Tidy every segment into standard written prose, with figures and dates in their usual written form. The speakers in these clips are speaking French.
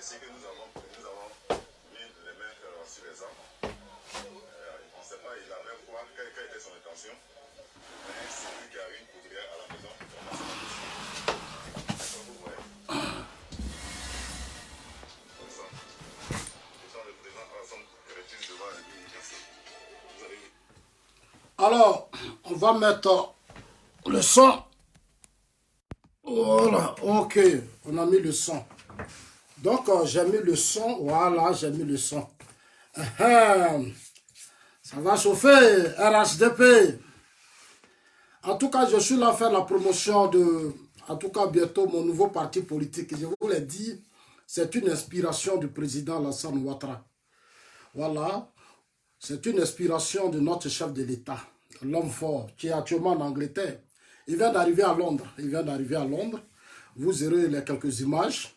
ainsi que nous avons mis les mains sur les armes. On ne sait pas, il avait quoi, quelle était son intention. Mais c'est lui qui a eu une poudrière à la maison. Vous voyez. Comme ça. Pourtant, le président Alassane Ouattara devant un but cassé. Vous avez vu. Alors, on va mettre le son. Voilà, ok, on a mis le son. Donc, j'ai mis le son, voilà, j'ai mis le son. Ça va chauffer, RHDP. En tout cas, je suis là à faire la promotion de, en tout cas, bientôt, mon nouveau parti politique. Je vous l'ai dit, c'est une inspiration du président Alassane Ouattara. Voilà, c'est une inspiration de notre chef de l'État, l'homme fort, qui est actuellement en Angleterre. Il vient d'arriver à Londres. Il vient d'arriver à Londres. Vous aurez les quelques images.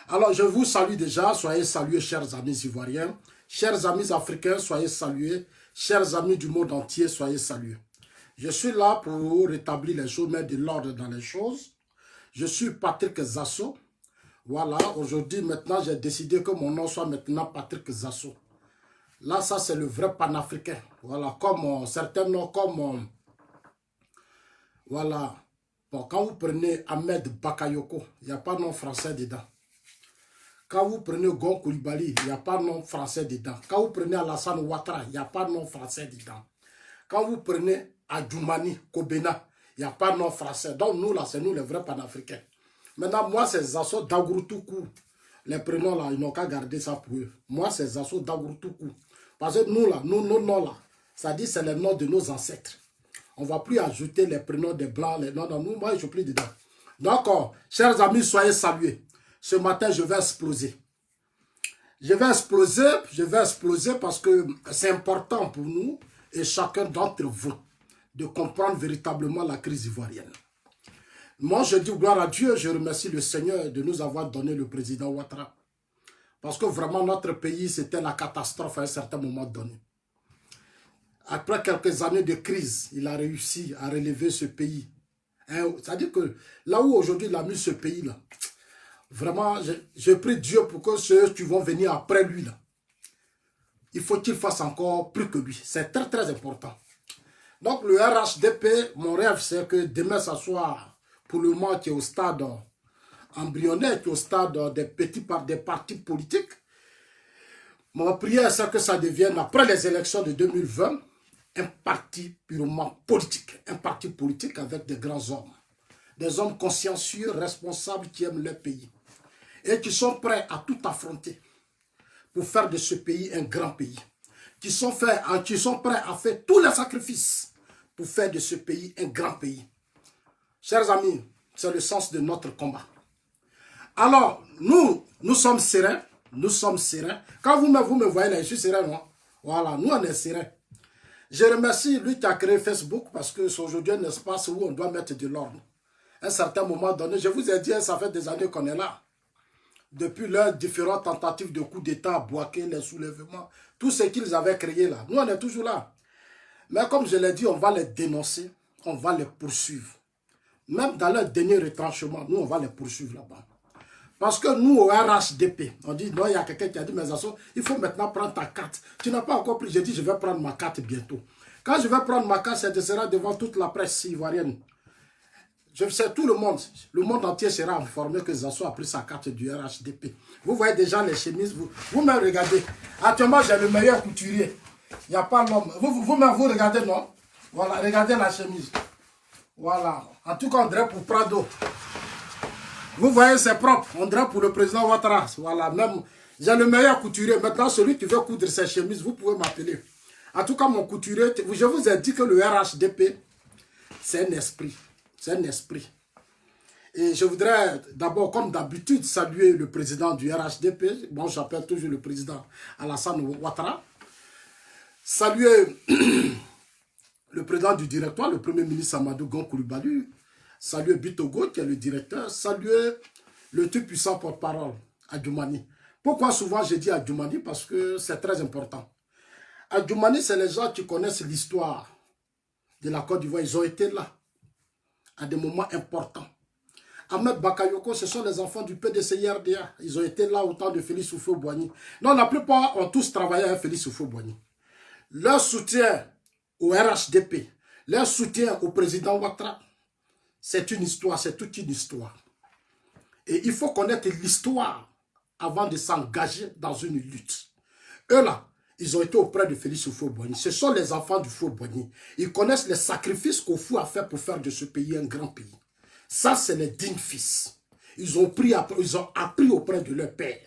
Alors, je vous salue déjà. Soyez salués, chers amis ivoiriens. Chers amis africains, soyez salués. Chers amis du monde entier, soyez salués. Je suis là pour rétablir les choses, mettre de l'ordre dans les choses. Je suis Patrick Zasso. Voilà, aujourd'hui, maintenant, j'ai décidé que mon nom soit maintenant Patrick Zasso. Là, ça, c'est le vrai panafricain. Voilà, comme certains noms, comme... Voilà. Bon, quand vous prenez Ahmed Bakayoko, il n'y a pas de nom français dedans. Quand vous prenez Gon Koulibaly, il n'y a pas de nom français dedans. Quand vous prenez Alassane Ouattara, il n'y a pas de nom français dedans. Quand vous prenez Adjoumani Kobena, il n'y a pas de nom français. Donc nous, là, c'est nous les vrais panafricains. Maintenant, moi, c'est Zasso Dagourtoukou. Les prénoms, là, ils n'ont qu'à garder ça pour eux. Moi, c'est Zasso Dagourtoukou. Parce que nous, là, nos noms, là, ça dit c'est les noms de nos ancêtres. On ne va plus ajouter les prénoms des blancs, les noms dans nous. Moi, je ne suis plus dedans. Donc, chers amis, soyez salués. Ce matin, je vais exploser. Je vais exploser parce que c'est important pour nous et chacun d'entre vous de comprendre véritablement la crise ivoirienne. Moi, je dis gloire à Dieu, je remercie le Seigneur de nous avoir donné le président Ouattara. Parce que vraiment, notre pays, c'était la catastrophe à un certain moment donné. Après quelques années de crise, il a réussi à relever ce pays. C'est-à-dire que là où aujourd'hui il a mis ce pays-là, vraiment, je prie Dieu pour que ceux qui vont venir après lui, là, il faut qu'il fasse encore plus que lui. C'est très, très important. Donc, le RHDP, mon rêve, c'est que demain, ça soit pour le moment qui est au stade embryonnaire, qui est au stade des partis politiques. Ma prière, c'est que ça devienne, après les élections de 2020, un parti purement politique. Un parti politique avec des grands hommes. Des hommes consciencieux, responsables, qui aiment leur pays. Et qui sont prêts à tout affronter pour faire de ce pays un grand pays. Qui sont prêts à faire tous les sacrifices pour faire de ce pays un grand pays. Chers amis, c'est le sens de notre combat. Alors, nous sommes sereins. Nous sommes sereins. Quand vous me voyez là, je suis serein, non? Voilà, nous on est sereins. Je remercie lui qui a créé Facebook parce que c'est aujourd'hui un espace où on doit mettre de l'ordre. À un certain moment donné, je vous ai dit, ça fait des années qu'on est là. Depuis leurs différentes tentatives de coup d'État, Bouaké, les soulèvements, tout ce qu'ils avaient créé là. Nous, on est toujours là. Mais comme je l'ai dit, on va les dénoncer, on va les poursuivre. Même dans leur dernier retranchement, nous, on va les poursuivre là-bas. Parce que nous, au RHDP, on dit, non, il y a quelqu'un qui a dit, mais Zasso, il faut maintenant prendre ta carte. Tu n'as pas encore pris, j'ai dit, je vais prendre ma carte bientôt. Quand je vais prendre ma carte, ça sera devant toute la presse ivoirienne. Je sais, tout le monde entier sera informé que Zasso a pris sa carte du RHDP. Vous voyez déjà les chemises, vous-même regardez. Actuellement, j'ai le meilleur couturier. Il n'y a pas l'homme. Vous-même, vous regardez, non? Voilà, regardez la chemise. Voilà. En tout cas, on dirait pour Prado. Vous voyez, c'est propre. On dirait pour le président Ouattara. Voilà, même, j'ai le meilleur couturier. Maintenant, celui qui veut coudre ses chemises, vous pouvez m'appeler. En tout cas, mon couturier, je vous ai dit que le RHDP, c'est un esprit. C'est un esprit. Et je voudrais d'abord, comme d'habitude, saluer le président du RHDP. Bon, j'appelle toujours le président Alassane Ouattara. Saluer le président du directoire, le premier ministre Amadou Gon Koulibaly. Saluer Bitogo, qui est le directeur. Saluer le tout puissant porte-parole, Adjoumani. Pourquoi souvent je dis Adjoumani? Parce que c'est très important. Adjoumani, c'est les gens qui connaissent l'histoire de la Côte d'Ivoire. Ils ont été là, à des moments importants. Ahmed Bakayoko, ce sont les enfants du PDCIRDA. Ils ont été là au temps de Félix Houphouët-Boigny. Non, la plupart ont tous travaillé avec Félix Houphouët-Boigny. Leur soutien au RHDP, leur soutien au président Ouattara, c'est une histoire, c'est toute une histoire. Et il faut connaître l'histoire avant de s'engager dans une lutte. Eux là, ils ont été auprès de Félix Houphouët-Boigny. Ce sont les enfants du Houphouët-Boigny. Ils connaissent les sacrifices qu'Oufou a fait pour faire de ce pays un grand pays. Ça, c'est les dignes fils. Ils ont appris auprès de leur père.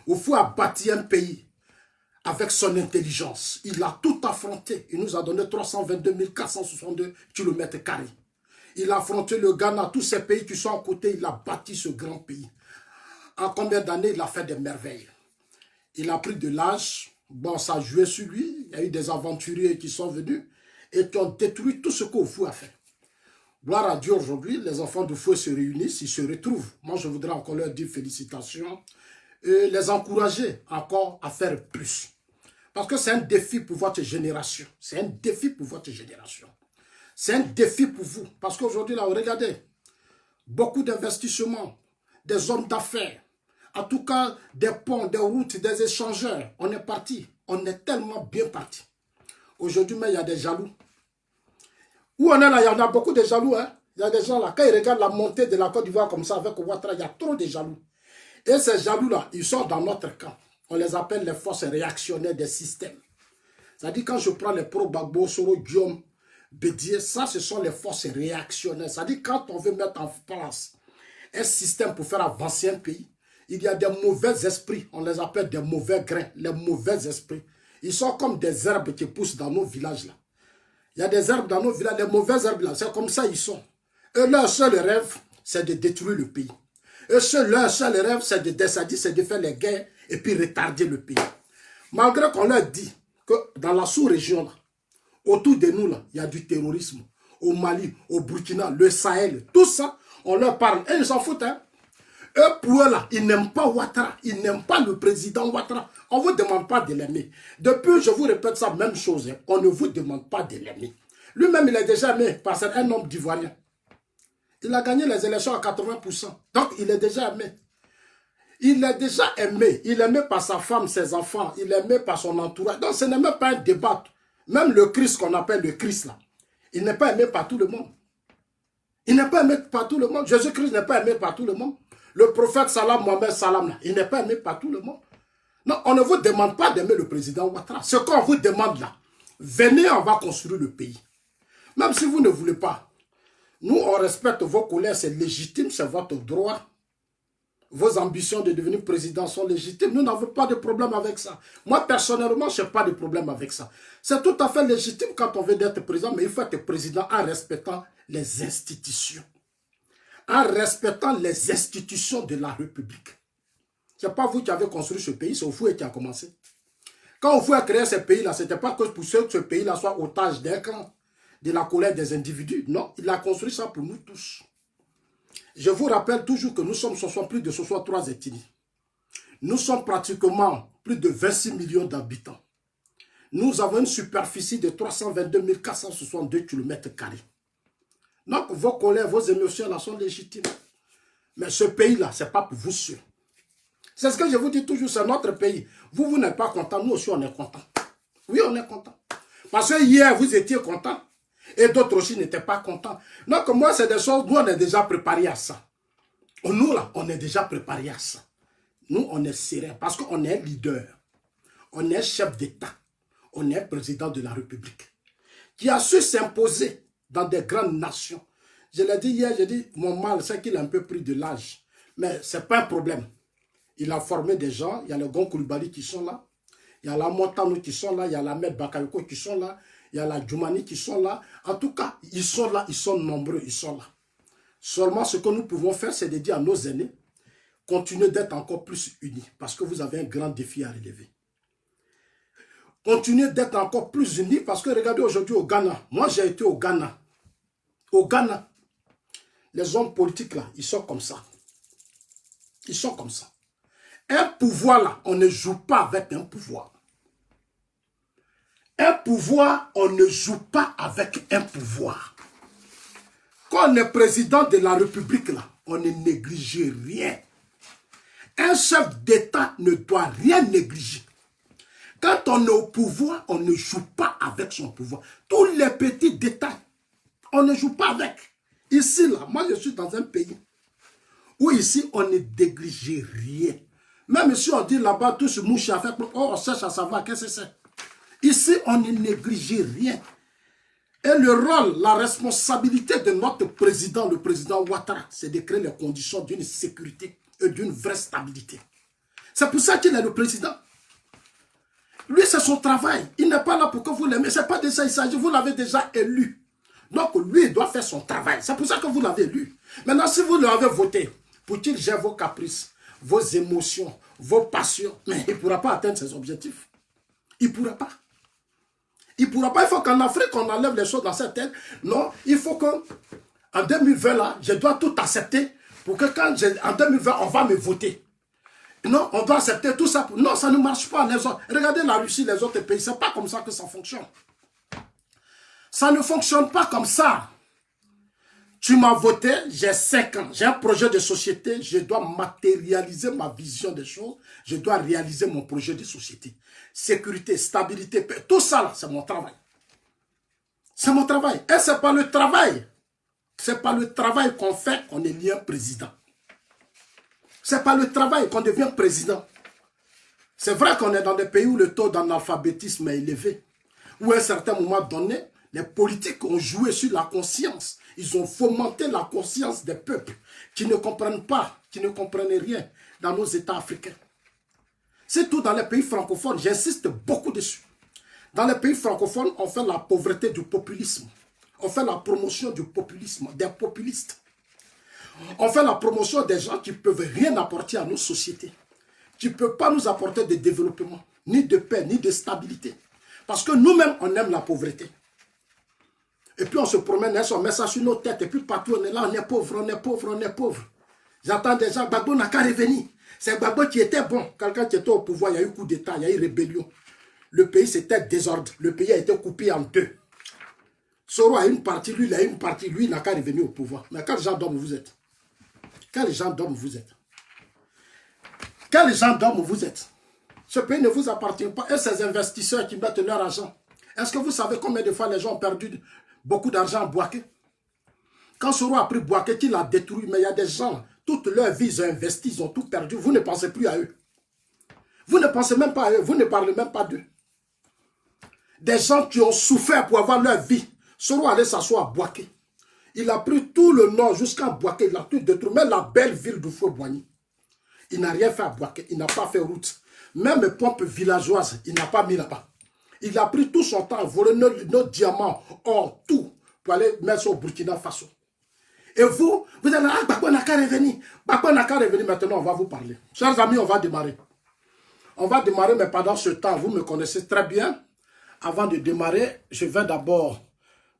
Oufou a bâti un pays avec son intelligence. Il a tout affronté. Il nous a donné 322 462 km². Il a affronté le Ghana, tous ces pays qui sont à côté. Il a bâti ce grand pays. En combien d'années, il a fait des merveilles. Il a pris de l'âge. Bon, ça a joué sur lui. Il y a eu des aventuriers qui sont venus et qui ont détruit tout ce qu'Oufou a fait. Gloire à Dieu, aujourd'hui, les enfants de feu se réunissent, ils se retrouvent. Moi, je voudrais encore leur dire félicitations et les encourager encore à faire plus. Parce que c'est un défi pour votre génération. C'est un défi pour votre génération. C'est un défi pour vous. Parce qu'aujourd'hui, là, regardez, beaucoup d'investissements, des hommes d'affaires, en tout cas, des ponts, des routes, des échangeurs. On est parti. On est tellement bien parti. Aujourd'hui, mais il y a des jaloux. Où on est là, il y en a beaucoup de jaloux. Hein? Il y a des gens là, quand ils regardent la montée de la Côte d'Ivoire comme ça avec Ouattara, il y a trop de jaloux. Et ces jaloux-là, ils sont dans notre camp. On les appelle les forces réactionnaires des systèmes. C'est-à-dire quand je prends les pro-Gbagbo, Soro, Guillaume, Bédier, ça ce sont les forces réactionnaires. C'est-à-dire quand on veut mettre en place un système pour faire avancer un pays, il y a des mauvais esprits, on les appelle des mauvais grains, les mauvais esprits. Ils sont comme des herbes qui poussent dans nos villages là. Il y a des herbes dans nos villages, les mauvaises herbes là, c'est comme ça ils sont. Et leur seul rêve, c'est de détruire le pays. Et leur seul rêve, c'est de faire les guerres et puis retarder le pays. Malgré qu'on leur dit que dans la sous-région, là, autour de nous, là, il y a du terrorisme. Au Mali, au Burkina, le Sahel, tout ça, on leur parle. Et ils s'en foutent. Hein? Eux, pour eux, là, ils n'aiment pas Ouattara. Ils n'aiment pas le président Ouattara. On ne vous demande pas de l'aimer. Depuis, je vous répète ça, même chose. Hein, on ne vous demande pas de l'aimer. Lui-même, il est déjà aimé par un homme d'Ivoirien. Il a gagné les élections à 80%. Donc, il est déjà aimé. Il est déjà aimé. Il est aimé par sa femme, ses enfants. Il est aimé par son entourage. Donc, ce n'est même pas un débat. Même le Christ qu'on appelle le Christ, là, il n'est pas aimé par tout le monde. Il n'est pas aimé par tout le monde. Jésus-Christ n'est pas aimé par tout le monde. Le prophète Salam, Mohamed Salam, là, il n'est pas aimé par tout le monde. Non, on ne vous demande pas d'aimer le président Ouattara. Ce qu'on vous demande là, venez, on va construire le pays. Même si vous ne voulez pas. Nous, on respecte vos colères, c'est légitime, c'est votre droit. Vos ambitions de devenir président sont légitimes. Nous n'avons pas de problème avec ça. Moi, personnellement, je n'ai pas de problème avec ça. C'est tout à fait légitime quand on veut être président, mais il faut être président en respectant les institutions. En respectant les institutions de la République. Ce n'est pas vous qui avez construit ce pays, c'est Oufoué qui a commencé. Quand Oufoué a créé ce pays-là, ce n'était pas que pour que ce pays-là soit otage d'un camp, de la colère des individus. Non, il a construit ça pour nous tous. Je vous rappelle toujours que nous sommes plus de 63 ethnies. Nous sommes pratiquement plus de 26 millions d'habitants. Nous avons une superficie de 322 462 km². Donc, vos colères, vos émotions là sont légitimes. Mais ce pays-là, ce n'est pas pour vous seul. C'est ce que je vous dis toujours, c'est notre pays. Vous n'êtes pas content, nous aussi on est content. Oui, on est content. Parce que hier, vous étiez content. Et d'autres aussi n'étaient pas contents. Donc moi, c'est des choses, nous on est déjà préparés à ça. Nous là, on est déjà préparés à ça. Nous, on est serein parce qu'on est leader. On est chef d'État. On est président de la République. Qui a su s'imposer dans des grandes nations. Je l'ai dit hier, j'ai dit, mon mal, c'est qu'il a un peu pris de l'âge. Mais ce n'est pas un problème. Il a formé des gens. Il y a les Gon Coulibaly qui sont là. Il y a la Montanou qui sont là. Il y a la Ahmed Bakayoko qui sont là. Il y a la Djoumani qui sont là. En tout cas, ils sont là, ils sont nombreux, ils sont là. Seulement, ce que nous pouvons faire, c'est de dire à nos aînés, continuez d'être encore plus unis, parce que vous avez un grand défi à relever. Continuez d'être encore plus unis, parce que regardez aujourd'hui au Ghana. Moi, j'ai été au Ghana. Au Ghana, les hommes politiques là, ils sont comme ça. Ils sont comme ça. Un pouvoir là, on ne joue pas avec un pouvoir. Un pouvoir, on ne joue pas avec un pouvoir. Quand on est président de la République, là, on ne néglige rien. Un chef d'État ne doit rien négliger. Quand on est au pouvoir, on ne joue pas avec son pouvoir. Tous les petits détails, on ne joue pas avec. Ici, là, moi je suis dans un pays où ici, on ne néglige rien. Même si on dit là-bas, tout se mouche avec, oh, on cherche à savoir qu'est-ce que c'est. Ici, on ne néglige rien. Et le rôle, la responsabilité de notre président, le président Ouattara, c'est de créer les conditions d'une sécurité et d'une vraie stabilité. C'est pour ça qu'il est le président. Lui, c'est son travail. Il n'est pas là pour que vous l'aimez. Ce n'est pas de ça il s'agit. Vous l'avez déjà élu. Donc, lui, il doit faire son travail. C'est pour ça que vous l'avez élu. Maintenant, si vous l'avez voté, pour qu'il gère vos caprices, vos émotions, vos passions, mais il ne pourra pas atteindre ses objectifs. Il ne pourra pas. Il ne pourra pas. Il faut qu'en Afrique, on enlève les choses dans cette tête. Non, il faut qu'en 2020, là, je dois tout accepter pour que quand en 2020, on va me voter. Non, on doit accepter tout ça. Non, ça ne marche pas. Les autres. Regardez la Russie, les autres pays. Ce n'est pas comme ça que ça fonctionne. Ça ne fonctionne pas comme ça. Tu m'as voté, j'ai 5 ans. J'ai un projet de société. Je dois matérialiser ma vision des choses. Je dois réaliser mon projet de société. Sécurité, stabilité, paix. Tout ça, c'est mon travail. C'est mon travail. Et ce n'est pas le travail. Ce n'est pas le travail qu'on fait qu'on est lié président. Ce n'est pas le travail qu'on devient président. C'est vrai qu'on est dans des pays où le taux d'analphabétisme est élevé. Où à un certain moment donné, les politiques ont joué sur la conscience. Ils ont fomenté la conscience des peuples qui ne comprennent pas, qui ne comprennent rien dans nos États africains. C'est tout dans les pays francophones, j'insiste beaucoup dessus. Dans les pays francophones, on fait la pauvreté du populisme. On fait la promotion du populisme, des populistes. On fait la promotion des gens qui ne peuvent rien apporter à nos sociétés. Qui ne peuvent pas nous apporter de développement, ni de paix, ni de stabilité. Parce que nous-mêmes, on aime la pauvreté. Et puis on se promène, on met ça sur nos têtes. Et puis partout, on est là, on est pauvre, on est pauvre, on est pauvre. J'entends des gens, Gbagbo n'a qu'à revenir. C'est Gbagbo qui était bon. Quelqu'un qui était au pouvoir, il y a eu coup d'État, il y a eu rébellion. Le pays, c'était désordre. Le pays a été coupé en deux. Soro a une partie, lui, il a une partie. Lui, il n'a qu'à revenir au pouvoir. Mais quels gens d'hommes vous êtes? Quels gens d'hommes vous êtes? Quels gens d'hommes vous êtes? Ce pays ne vous appartient pas. Et ces investisseurs qui mettent leur argent, est-ce que vous savez combien de fois les gens ont perdu beaucoup d'argent à Bouaké? Quand Soro a pris Bouaké, il l'a détruit. Mais il y a des gens, toute leur vie, ils ont investi, ils ont tout perdu. Vous ne pensez plus à eux. Vous ne pensez même pas à eux. Vous ne parlez même pas d'eux. Des gens qui ont souffert pour avoir leur vie. Soro allait s'asseoir à Bouaké. Il a pris tout le nord jusqu'à Bouaké. Il a tout détruit. Même la belle ville d'Oufoué-Boigny. Il n'a rien fait à Bouaké. Il n'a pas fait route. Même les pompes villageoises, il n'a pas mis là-bas. Il a pris tout son temps à voler nos diamants, or, tout, pour aller mettre au Burkina Faso. Et vous allez, ah, Gbagbo n'a qu'à revenir. Gbagbo n'a qu'à revenir. Maintenant, on va vous parler. Chers amis, on va démarrer. On va démarrer, mais pendant ce temps, vous me connaissez très bien. Avant de démarrer, je vais d'abord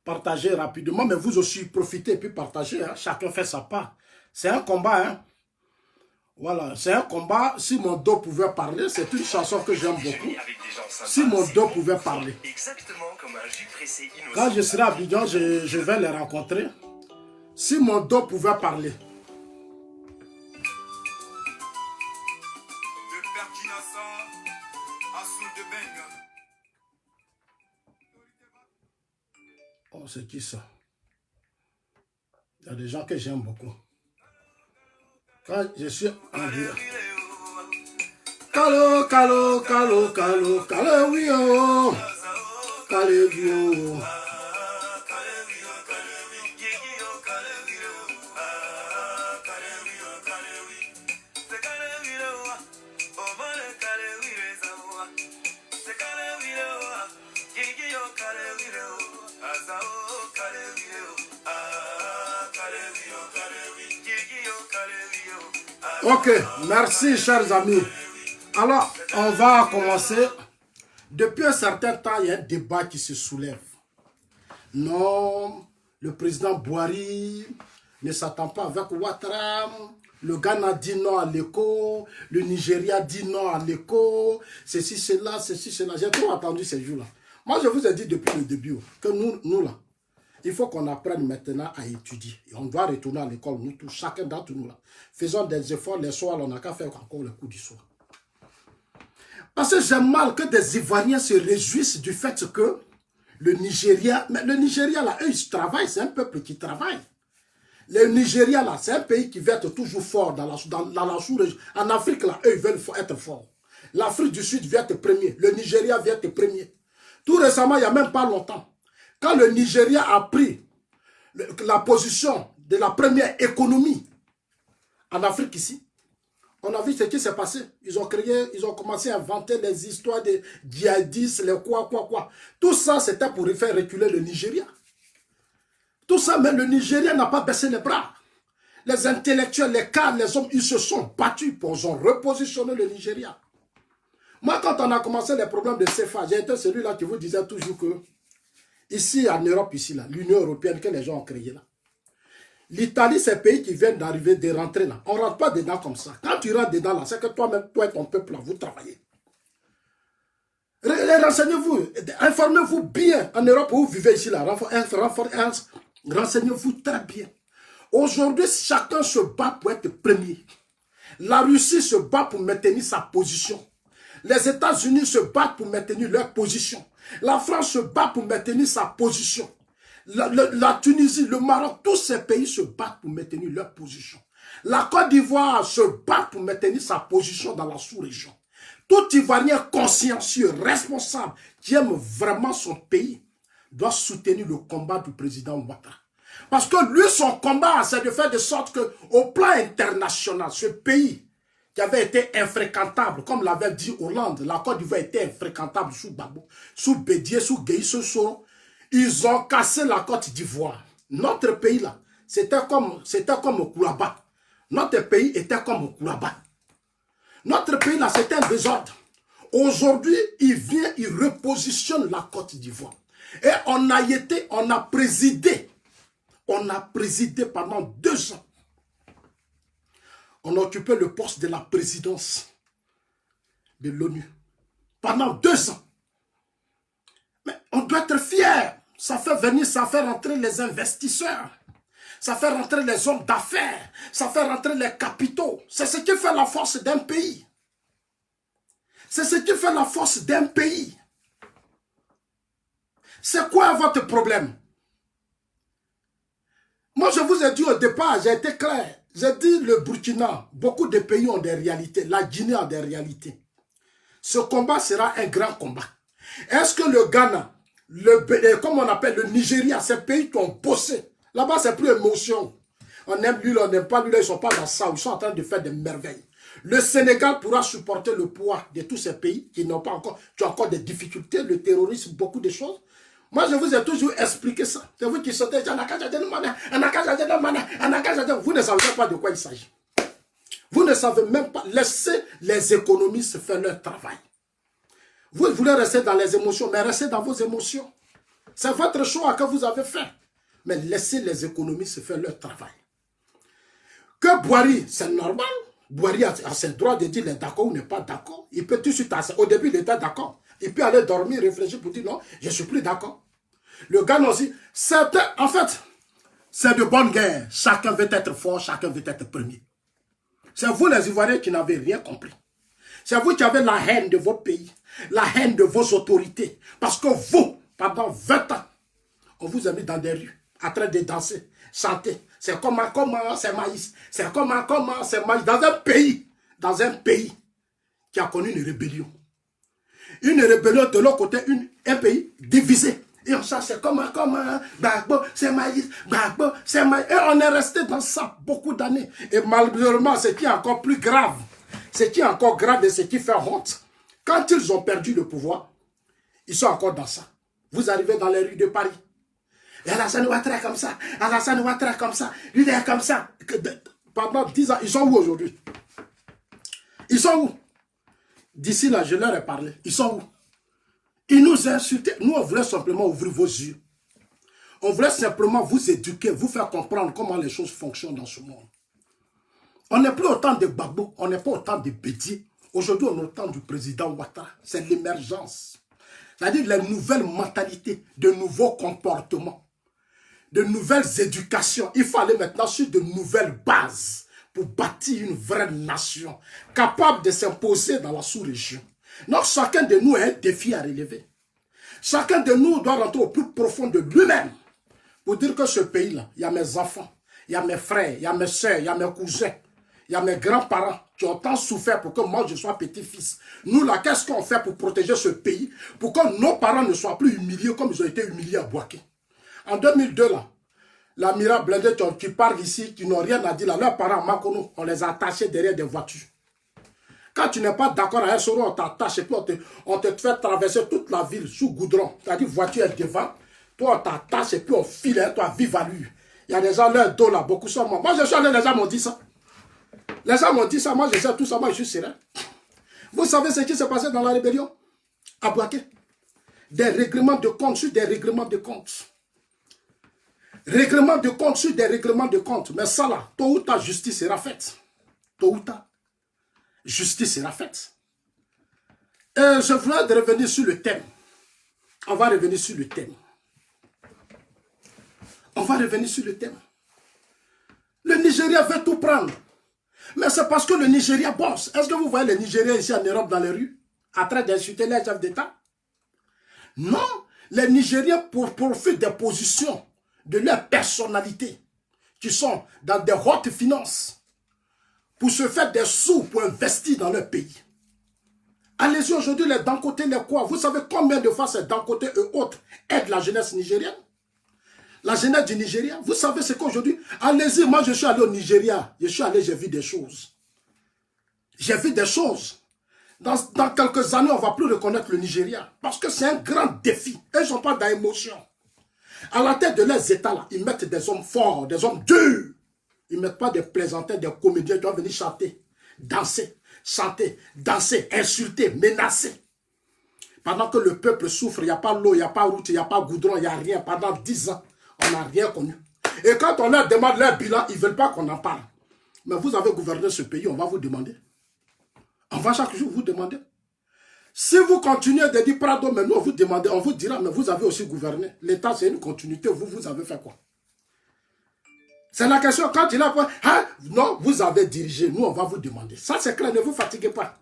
partager rapidement, mais vous aussi profitez et puis partagez. Hein. Chacun fait sa part. C'est un combat, hein. Voilà, c'est un combat. Si mon dos pouvait parler, c'est une chanson que j'aime beaucoup. Si mon dos pouvait parler. Quand je serai à Abidjan, je vais les rencontrer. Si mon dos pouvait parler. Oh, c'est qui ça? Il y a des gens que j'aime beaucoup. Quand je suis en ville. Calo, calo, calo, calo, calo, oui, oh. Calo, oui, oh. Ok, merci chers amis. Alors, on va commencer. Depuis un certain temps, il y a un débat qui se soulève. Non, le président Buhari ne s'attend pas avec Ouattara. Le Ghana dit non à l'écho. Le Nigeria dit non à l'écho. Ceci, cela, ceci, cela. J'ai trop attendu ces jours-là. Moi, je vous ai dit depuis le début que nous là, Il faut qu'on apprenne maintenant à étudier. Et on doit retourner à l'école, nous tous, chacun d'entre nous là. Faisons des efforts, les soirs, on n'a qu'à faire encore le coup du soir. Parce que j'aime mal que des Ivoiriens se réjouissent du fait que le Nigeria, mais le Nigeria là, eux ils travaillent, c'est un peuple qui travaille. Le Nigeria là, c'est un pays qui veut être toujours fort dans la sous-région. En Afrique là, eux ils veulent être forts. L'Afrique du Sud vient être premier, le Nigeria vient être premier. Tout récemment, il n'y a même pas longtemps, quand le Nigeria a pris la position de la première économie en Afrique ici, on a vu ce qui s'est passé. Ils ont commencé à inventer les histoires de djihadistes, les quoi. Tout ça, c'était pour faire reculer le Nigeria. Tout ça, mais le Nigeria n'a pas baissé les bras. Les intellectuels, les cadres, les hommes, ils se sont battus pour repositionner le Nigeria. Moi, quand on a commencé les problèmes de CFA, j'ai été celui-là qui vous disait toujours que ici, en Europe, ici, l'Union européenne que les gens ont créée là, l'Italie, c'est un pays qui vient d'arriver, de rentrer là. On ne rentre pas dedans comme ça. Quand tu rentres dedans là, c'est que toi-même, toi et ton peuple là, vous travaillez. Renseignez-vous, informez-vous bien en Europe où vous vivez ici là. Renseignez-vous très bien. Aujourd'hui, chacun se bat pour être premier. La Russie se bat pour maintenir sa position. Les États-Unis se battent pour maintenir leur position. La France se bat pour maintenir sa position. La Tunisie, le Maroc, tous ces pays se battent pour maintenir leur position. La Côte d'Ivoire se bat pour maintenir sa position dans la sous-région. Tout Ivoirien consciencieux, responsable, qui aime vraiment son pays, doit soutenir le combat du président Ouattara. Parce que lui, son combat, c'est de faire de sorte qu'au plan international, ce pays qui avait été infréquentable, comme l'avait dit Hollande, la Côte d'Ivoire était infréquentable sous Gbagbo, sous Bédié, sous Guèye, sous Soro. Ils ont cassé la Côte d'Ivoire. Notre pays là, c'était comme Koulaba. Notre pays était comme Koulaba. Notre pays là, c'était un désordre. Aujourd'hui, il vient, il repositionne la Côte d'Ivoire. Et on a présidé pendant 2 ans. On a occupé le poste de la présidence de l'ONU. Pendant 2 ans. Mais on doit être fier. Ça fait rentrer les investisseurs. Ça fait rentrer les hommes d'affaires. Ça fait rentrer les capitaux. C'est ce qui fait la force d'un pays. C'est ce qui fait la force d'un pays. C'est quoi votre problème? Moi, je vous ai dit au départ, j'ai été clair. J'ai dit le Burkina, beaucoup de pays ont des réalités. La Guinée a des réalités. Ce combat sera un grand combat. Est-ce que le Ghana, comme on appelle le Nigeria, ces pays qui ont bossé, là-bas c'est plus émotion. On aime lui, on n'aime pas lui, là, ils ne sont pas dans ça, ils sont en train de faire des merveilles. Le Sénégal pourra supporter le poids de tous ces pays qui n'ont pas encore, qui ont encore des difficultés, le terrorisme, beaucoup de choses. Moi, je vous ai toujours expliqué ça. C'est vous qui sautez, vous ne savez pas de quoi il s'agit. Vous ne savez même pas. Laissez les économistes faire leur travail. Vous voulez rester dans les émotions, mais restez dans vos émotions. C'est votre choix que vous avez fait. Mais laissez les économistes faire leur travail. Que Boiry, c'est normal. Boiry a ses droits de dire il est d'accord ou n'est pas d'accord. Il peut tout de suite, au début il était d'accord. Il peut aller dormir, réfléchir pour dire non, je ne suis plus d'accord. Le Ghana aussi, en fait, c'est de bonne guerre. Chacun veut être fort, chacun veut être premier. C'est vous les Ivoiriens qui n'avez rien compris. C'est vous qui avez la haine de votre pays, la haine de vos autorités. Parce que vous, pendant 20 ans, on vous a mis dans des rues, en train de danser, chanter. C'est comment, c'est maïs. C'est comment, c'est maïs. Dans un pays qui a connu une rébellion. Une rébellion de l'autre côté, un pays divisé. Et on cherche comment, Gbagbo, c'est maïs, Gbagbo, c'est maïs. Et on est resté dans ça beaucoup d'années. Et malheureusement, ce qui est encore plus grave, ce qui est encore grave et ce qui fait honte, quand ils ont perdu le pouvoir, ils sont encore dans ça. Vous arrivez dans les rues de Paris. Et Alassane Ouattara comme ça, Alassane Ouattara comme ça, lui est comme ça. Pendant 10 ans, ils sont où aujourd'hui? Ils sont où? D'ici là, je leur ai parlé. Ils sont où? Ils nous insultaient. Nous, on voulait simplement ouvrir vos yeux. On voulait simplement vous éduquer, vous faire comprendre comment les choses fonctionnent dans ce monde. On n'est plus au temps de Gbagbo, on n'est pas au temps de Bédié. Aujourd'hui, on est au temps du président Ouattara. C'est l'émergence. C'est-à-dire les nouvelles mentalités, de nouveaux comportements. de nouvelles éducations. Il faut aller maintenant sur de nouvelles bases pour bâtir une vraie nation capable de s'imposer dans la sous-région. Donc chacun de nous a un défi à relever. Chacun de nous doit rentrer au plus profond de lui-même pour dire que ce pays-là, il y a mes enfants, il y a mes frères, il y a mes soeurs, il y a mes cousins, il y a mes grands-parents qui ont tant souffert pour que moi je sois petit-fils. Nous là, qu'est-ce qu'on fait pour protéger ce pays, pour que nos parents ne soient plus humiliés comme ils ont été humiliés à Bouaké. En 2002 là, l'amiral Blindé qui parle ici, qui n'ont rien à dire là, leurs parents à Makono, on les a attachés derrière des voitures. Quand tu n'es pas d'accord avec Soro, on t'attache et puis on te fait traverser toute la ville sous goudron. C'est-à-dire voiture est devant, toi on t'attache et puis on file, hein, toi vive à lui. Il y a des gens, leur dos là, beaucoup sont morts. Moi je suis allé, les gens m'ont dit ça. Les gens m'ont dit ça, moi je sais tout ça, moi je suis serein. Vous savez ce qui s'est passé dans la rébellion à Bouaké? Des règlements de compte sur des règlements de compte. Règlement de compte sur des règlements de compte. Mais ça là, tôt ou tard, justice sera faite. Tôt ou tard, justice sera faite. Et je voulais revenir sur le thème. On va revenir sur le thème. On va revenir sur le thème. Le Nigeria veut tout prendre. Mais c'est parce que le Nigeria bosse. Est-ce que vous voyez les Nigériens ici en Europe dans les rues, en train d'insulter les chefs d'État? Non. Les Nigériens profitent des positions de leur personnalité, qui sont dans des hautes finances, pour se faire des sous, pour investir dans leur pays. Allez-y aujourd'hui, les Dangote, les quoi? Vous savez combien de fois ces Dangote et autres aident la jeunesse nigérienne? La jeunesse du Nigeria, vous savez ce qu'aujourd'hui, allez-y, moi je suis allé au Nigeria, j'ai vu des choses. J'ai vu des choses. Dans quelques années, on ne va plus reconnaître le Nigeria, parce que c'est un grand défi. Ils ne sont pas dans l'émotion. À la tête de leurs États, là, ils mettent des hommes forts, des hommes durs. Ils ne mettent pas des plaisantins, des comédiens qui doivent venir chanter, danser, chanter, danser, insulter, menacer. Pendant que le peuple souffre, il n'y a pas l'eau, il n'y a pas route, il n'y a pas goudron, il n'y a rien. Pendant 10 ans, on n'a rien connu. Et quand on leur demande leur bilan, ils ne veulent pas qu'on en parle. Mais vous avez gouverné ce pays, on va vous demander. On va chaque jour vous demander. Si vous continuez de dire Prado, mais nous on vous demande, on vous dira, mais vous avez aussi gouverné. L'État c'est une continuité, vous avez fait quoi? C'est la question, quand il a fait, hein? Non, vous avez dirigé, nous on va vous demander. Ça c'est clair, ne vous fatiguez pas.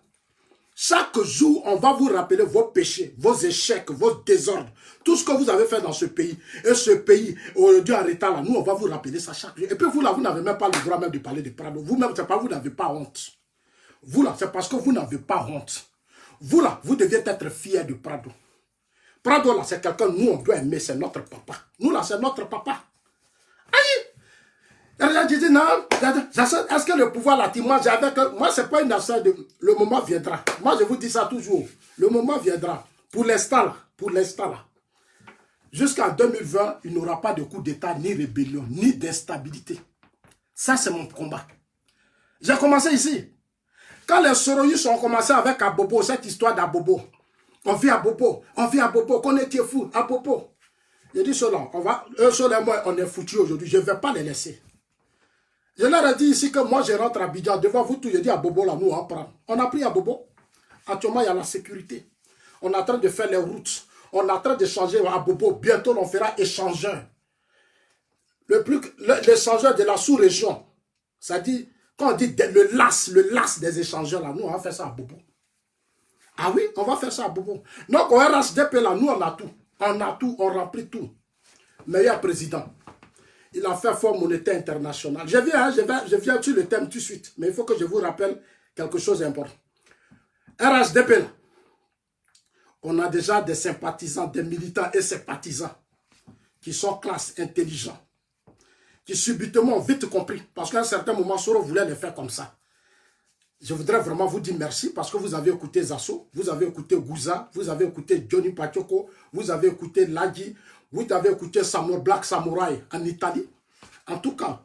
Chaque jour, on va vous rappeler vos péchés, vos échecs, vos désordres, tout ce que vous avez fait dans ce pays. Et ce pays, aujourd'hui en retard, là, nous on va vous rappeler ça chaque jour. Et puis vous là, vous n'avez même pas le droit même de parler de Prado. Vous-même, c'est pas vous n'avez pas honte. Vous là, c'est parce que vous n'avez pas honte. Vous là, vous deviez être fiers de Prado. Prado là, c'est quelqu'un, nous on doit aimer, c'est notre papa. Nous là, c'est notre papa. Aïe! Je dis non, est-ce que le pouvoir là, moi c'est pas une affaire de... Le moment viendra. Moi je vous dis ça toujours. Le moment viendra. Pour l'instant là, jusqu'en 2020, il n'y aura pas de coup d'état, ni rébellion, ni d'instabilité. Ça c'est mon combat. J'ai commencé ici. Quand les Soroyus ont commencé avec Abobo, cette histoire d'Abobo, on vit à Bobo, qu'on était fou, à Bobo. J'ai dit cela, eux seuls et moi, on est foutus aujourd'hui, je ne vais pas les laisser. Je leur ai dit ici que moi je rentre à Abidjan, devant vous tout, je dis à Bobo là, nous on prend. On a pris à Bobo. Actuellement, il y a la sécurité. On est en train de faire les routes. On est en train de changer à Bobo. Bientôt, on fera échangeur. L'échangeur de la sous-région. C'est-à-dire, quand on dit le las des échangeurs là, nous on va faire ça à Bobo. Ah oui, on va faire ça à Bobo. Donc au RHDP là, nous on a tout. On a tout, on remplit tout. Meilleur président. Il a fait Fonds monétaire international. Je viens sur le thème tout de suite. Mais il faut que je vous rappelle quelque chose d'important. RHDP là, on a déjà des sympathisants, des militants et sympathisants qui sont classe, intelligents, qui subitement ont vite compris. Parce qu'à un certain moment, Soro voulait les faire comme ça. Je voudrais vraiment vous dire merci parce que vous avez écouté Zasso, vous avez écouté Gouza, vous avez écouté Johnny Pachoko, vous avez écouté Lagi, vous avez écouté Black Samurai en Italie. En tout cas,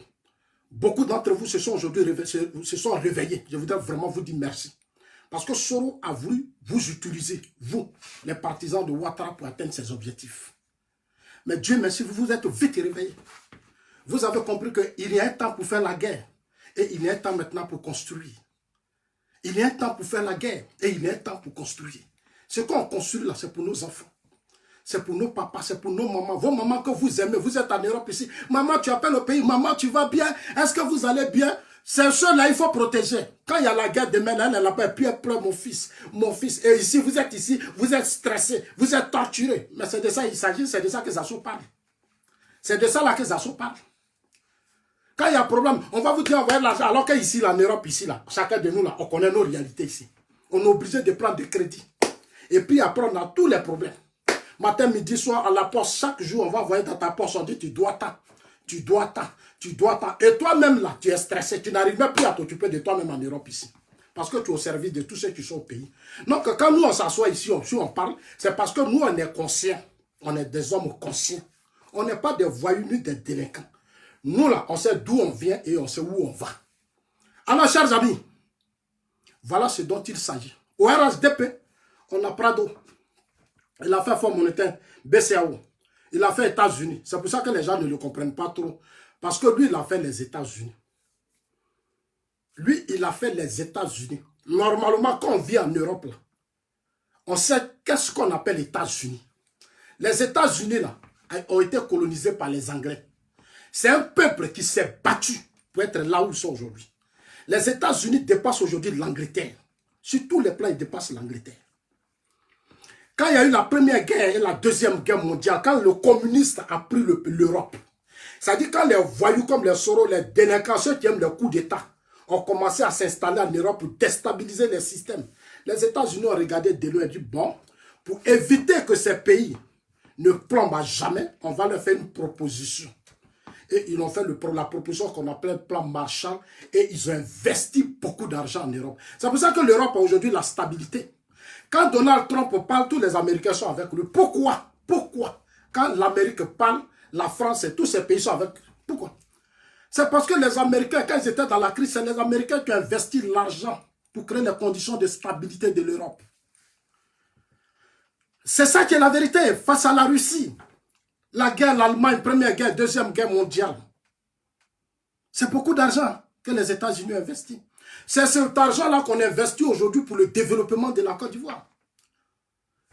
beaucoup d'entre vous se sont aujourd'hui réveillés. Je voudrais vraiment vous dire merci. Parce que Soro a voulu vous utiliser, vous, les partisans de Ouattara, pour atteindre ses objectifs. Mais Dieu merci, vous vous êtes vite réveillés. Vous avez compris qu'il y a un temps pour faire la guerre. Et il y a un temps maintenant pour construire. Il y a un temps pour faire la guerre. Et il y a un temps pour construire. Ce qu'on construit là, c'est pour nos enfants. C'est pour nos papas, c'est pour nos mamans. Vos mamans que vous aimez, vous êtes en Europe ici. Maman, tu appelles au pays. Maman, tu vas bien? Est-ce que vous allez bien? C'est ceux-là, il faut protéger. Quand il y a la guerre demain, elle a peur. Puis elle pleure, mon fils. Et ici, vous êtes stressé, vous êtes torturé. Mais c'est de ça il s'agit, c'est de ça que Zasso parle. C'est de ça là que Zasso parle. Quand il y a problème, on va vous dire envoyer l'argent. Alors qu'ici, en Europe, ici, là, chacun de nous, là, on connaît nos réalités ici. On est obligé de prendre des crédits. Et puis après, on a tous les problèmes. Matin, midi, soir, à la poste, chaque jour, on va envoyer dans ta poste, on dit tu dois tant, tu dois tant, tu dois tant. Et toi-même là, tu es stressé, tu n'arrives même plus à t'occuper de toi-même en Europe ici. Parce que tu es au service de tous ceux qui sont au pays. Donc quand nous on s'assoit ici, on parle, c'est parce que nous on est conscients, on est des hommes conscients. On n'est pas des voyous ni des délinquants. Nous là, on sait d'où on vient et on sait où on va. Alors chers amis, voilà ce dont il s'agit. Au RHDP, on a Prado. Il a fait Fonds monétaire, BCAO. Il a fait États-Unis. C'est pour ça que les gens ne le comprennent pas trop. Parce que lui, il a fait les États-Unis. Lui, il a fait les États-Unis. Normalement, quand on vit en Europe, là, on sait qu'est-ce qu'on appelle les États-Unis. Les États-Unis, là, ont été colonisés par les Anglais. C'est un peuple qui s'est battu pour être là où ils sont aujourd'hui. Les États-Unis dépassent aujourd'hui l'Angleterre. Sur tous les plans, ils dépassent l'Angleterre. Quand il y a eu la première guerre et la deuxième guerre mondiale, quand le communiste a pris l'Europe, c'est-à-dire quand les voyous comme les Soros, les délinquants, ceux qui aiment les coups d'État, ont commencé à s'installer en Europe pour déstabiliser les systèmes, les États-Unis ont regardé de loin et dit, bon, pour éviter que ces pays ne plombent à jamais, on va leur faire une proposition. Et ils ont fait la proposition qu'on appelle le plan Marshall et ils ont investi beaucoup d'argent en Europe. C'est pour ça que l'Europe a aujourd'hui la stabilité. Quand Donald Trump parle, tous les Américains sont avec lui. Pourquoi? Pourquoi? Quand l'Amérique parle, la France et tous ces pays sont avec lui. Pourquoi? C'est parce que les Américains, quand ils étaient dans la crise, c'est les Américains qui ont investi l'argent pour créer les conditions de stabilité de l'Europe. C'est ça qui est la vérité face à la Russie. La guerre, l'Allemagne, première guerre, deuxième guerre mondiale. C'est beaucoup d'argent que les États-Unis ont investi. C'est cet argent-là qu'on investit aujourd'hui pour le développement de la Côte d'Ivoire.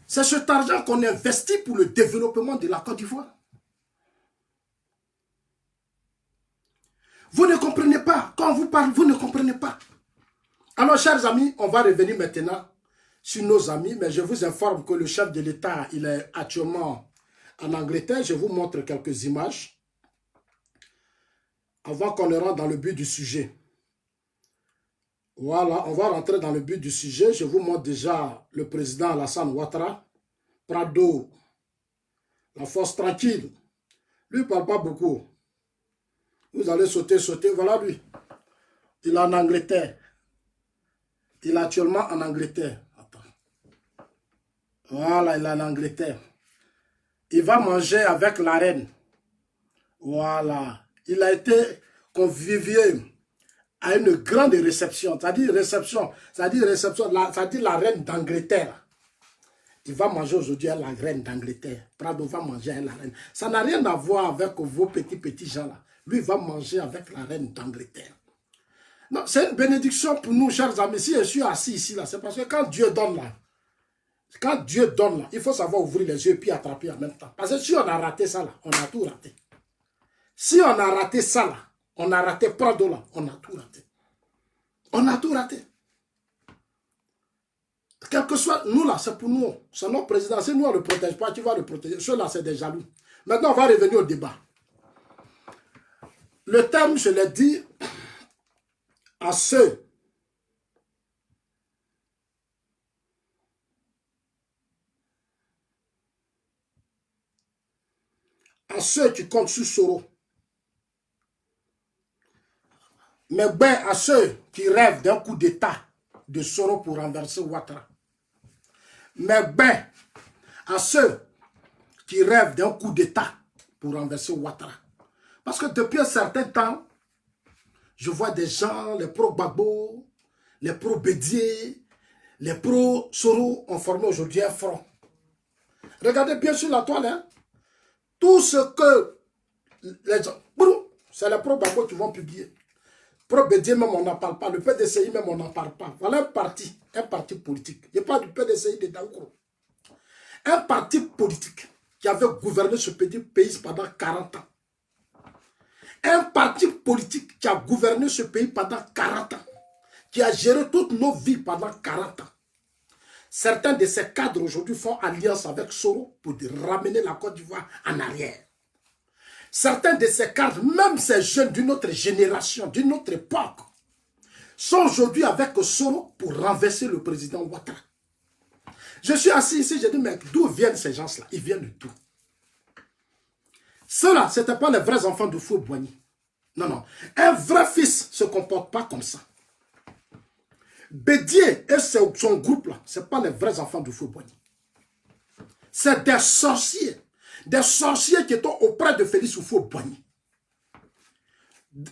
C'est cet argent qu'on investit pour le développement de la Côte d'Ivoire. Vous ne comprenez pas. Quand on vous parle, vous ne comprenez pas. Alors, chers amis, on va revenir maintenant sur nos amis. Mais je vous informe que le chef de l'État, il est actuellement en Angleterre. Je vous montre quelques images avant qu'on ne rentre dans le but du sujet. Voilà, on va rentrer dans le but du sujet. Je vous montre déjà le président Alassane Ouattara, Prado, la force tranquille. Lui, il ne parle pas beaucoup. Vous allez sauter, sauter. Voilà lui. Il est en Angleterre. Il est actuellement en Angleterre. Attends. Voilà, il est en Angleterre. Il va manger avec la reine. Voilà. Il a été convivié à une grande réception. C'est-à-dire réception. C'est-à-dire réception. C'est-à-dire la reine d'Angleterre. Il va manger aujourd'hui à la reine d'Angleterre. Prado va manger à la reine. Ça n'a rien à voir avec vos petits gens là. Lui va manger avec la reine d'Angleterre. Non, c'est une bénédiction pour nous, chers amis. Si je suis assis ici, là, c'est parce que quand Dieu donne là, il faut savoir ouvrir les yeux et puis attraper en même temps. Parce que si on a raté ça là, on a tout raté. Si on a raté ça là, on a raté Prado là, on a tout raté. On a tout raté. Quel que soit, nous là, c'est pour nous. C'est notre président. Si nous on ne le protège pas, tu vas le protéger. Ceux-là, c'est des jaloux. Maintenant, on va revenir au débat. Le terme, je l'ai dit, à ceux qui comptent sur Soros. Mais ben à ceux qui rêvent d'un coup d'État de Soros pour renverser Ouattara. Mais ben à ceux qui rêvent d'un coup d'État pour renverser Ouattara. Parce que depuis un certain temps, je vois des gens, les pro-Gbagbo, les pro-Bédié, les pro-Soros ont formé aujourd'hui un front. Regardez bien sur la toile, hein. Tout ce que les gens, c'est les pro-Gbagbo qui vont publier. Pro-Bédié même on n'en parle pas, le PDCI même on n'en parle pas. Voilà un parti politique. Il n'y a pas du PDCI de Daoukro. Un parti politique. qui avait gouverné ce petit pays pendant 40 ans. Un parti politique qui a gouverné ce pays pendant 40 ans. Qui a géré toutes nos vies pendant 40 ans. Certains de ces cadres aujourd'hui font alliance avec Soro pour ramener la Côte d'Ivoire en arrière. Certains de ces cadres, même ces jeunes d'une autre génération, d'une autre époque, sont aujourd'hui avec Soro pour renverser le président Ouattara. Je suis assis ici, je dis, mais d'où viennent ces gens-là? Ils viennent de tout. Ceux-là, ce n'étaient pas les vrais enfants de Fou-Boigny. Non, non. Un vrai fils ne se comporte pas comme ça. Bédier et son groupe-là, ce n'est pas les vrais enfants de Fou-Boigny. C'est des sorciers. Des sorciers qui étaient auprès de Félix Houphouët-Boigny.